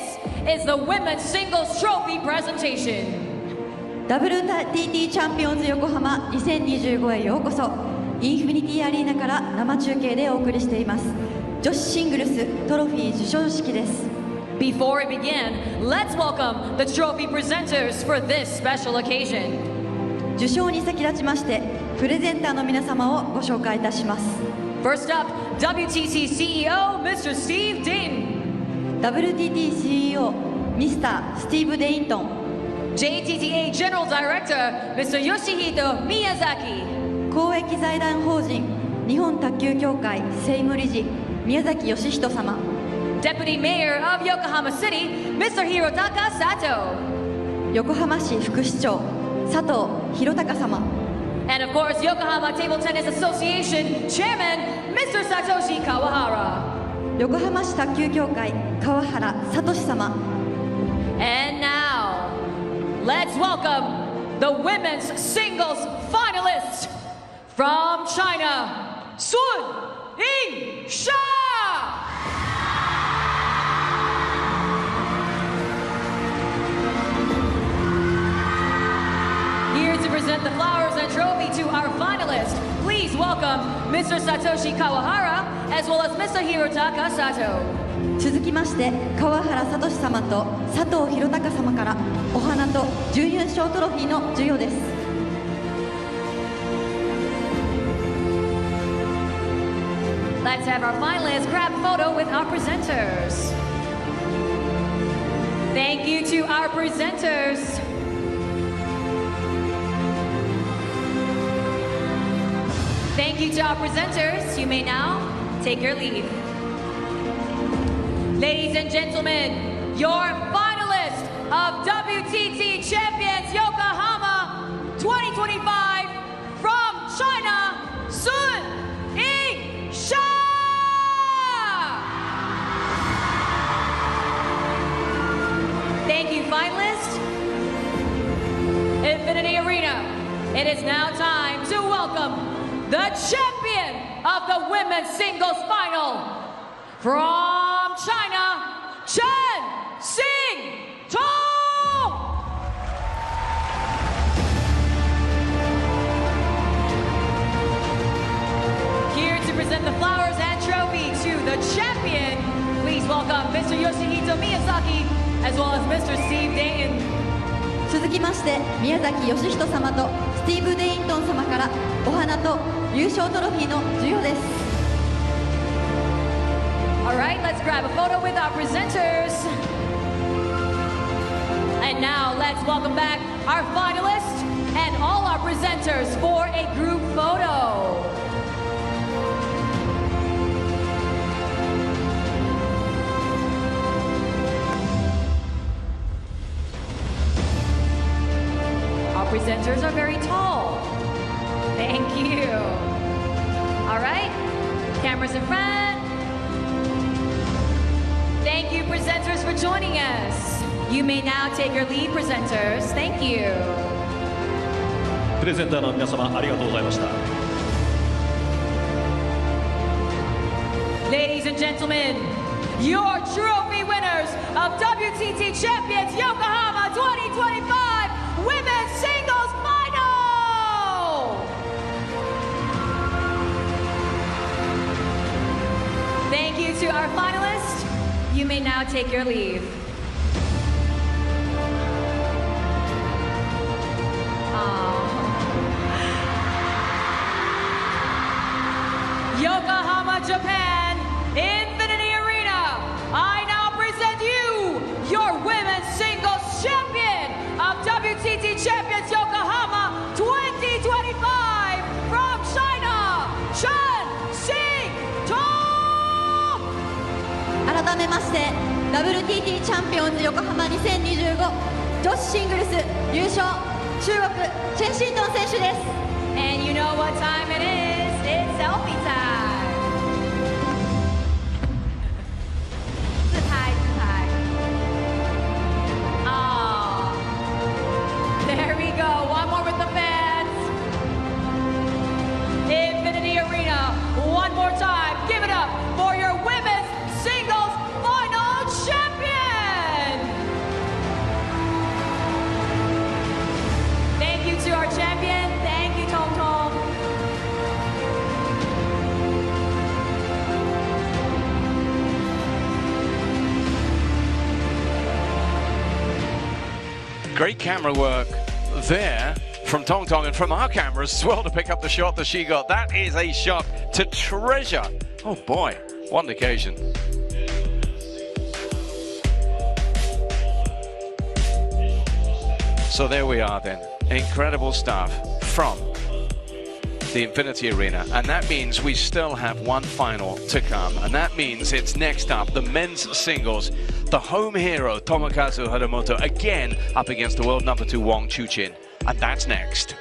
is the Women's Singles Trophy presentation. WTT チャンピオンズ横浜2025へようこそ。インフィニティアリーナから生中継でお送りしています。女子シングルストロフィー授賞式です。Before we begin, let's welcome the trophy presenters for this special occasion. 受賞に先立ちまして、プレゼンターの皆様をご紹介いたします。First up, WTT CEO, Mr. Steve Dayton. WTT CEO, Mr. Steve Dayton. JTTA General Director, Mr. Yoshihito Miyazaki. 公益財団法人日本卓球協会政務理事宮崎義人様。Deputy Mayor of Yokohama City, Mr. Hirotaka Sato. 横浜市副市長佐藤弘隆様。And of course, Yokohama Table Tennis Association Chairman, Mr. Satoshi Kawahara. 横浜市卓球協会川原聡様。And now, let's welcome the women's singles finalists from China, Yingsha. Here to present the flowers and trophy to our finalists, please welcome Mr. Satoshi Kawahara as well as Mr. Hirotaka Sato. 続きまして川原聡様と佐藤弘隆様からお花と準優勝トロフィーの授与です。Let's have our finalists grab a photo with our presenters. Thank you to our presenters. Thank you to our presenters. You may now take your leave. Ladies and gentlemen, your finalist of WTT Champions Yokohama 2025 from China, Yingsha. Thank you, finalists. Infinity Arena, it is now time to welcome the champion of the women's singles final from China, CHEN Xingtong. Here to present the flowers and trophy to the champion, please welcome Mr. Yoshihito Miyazaki as well as Mr. Steve Dayton. 続きまして宮崎義人様とスティーブ・デイントン様からお花と優勝トロフィーの授与です。All right, let's grab a photo with our presenters. And now let's welcome back our finalists and all our presenters for a group photo. Our presenters are very tall. Thank you. All right, cameras in front. Thank you, presenters, for joining us. You may now take your lead, presenters. Thank you. プレゼンターの皆様ありがとうございました。 Ladies and gentlemen, your trophy winners of WTT Champions Yokohama 2025 Women's Singles Final! Thank you to our finalists. You may now take your leave. Yokohama, Japan, Infinity Arena. I now present you your women's singles champion of WTT Champions Yokohama 2025 from China, CHEN Xingtong. 改めまして WTT チャンピオンズ横浜2025女子シングルス優勝中国チェン・シントン選手です。 And you know what time it is? It's selfie time. 自拍，自拍。Oh, there we go. One more with the fans. Infinity Arena. One more time. Give it up for your women's singles final champion. Thank you to our champion. Thank you, Tong Tong. Great camera work there from Tong Tong and from our cameras as well to pick up the shot that she got. That is a shot to treasure. Oh boy, what an occasion. So there we are then. Incredible stuff from the Infinity Arena. And that means we still have one final to come. And that means it's next up, the men's singles. The home hero, Tomokazu Haramoto, again up against the world number 2, Wang Chuqin. And that's next.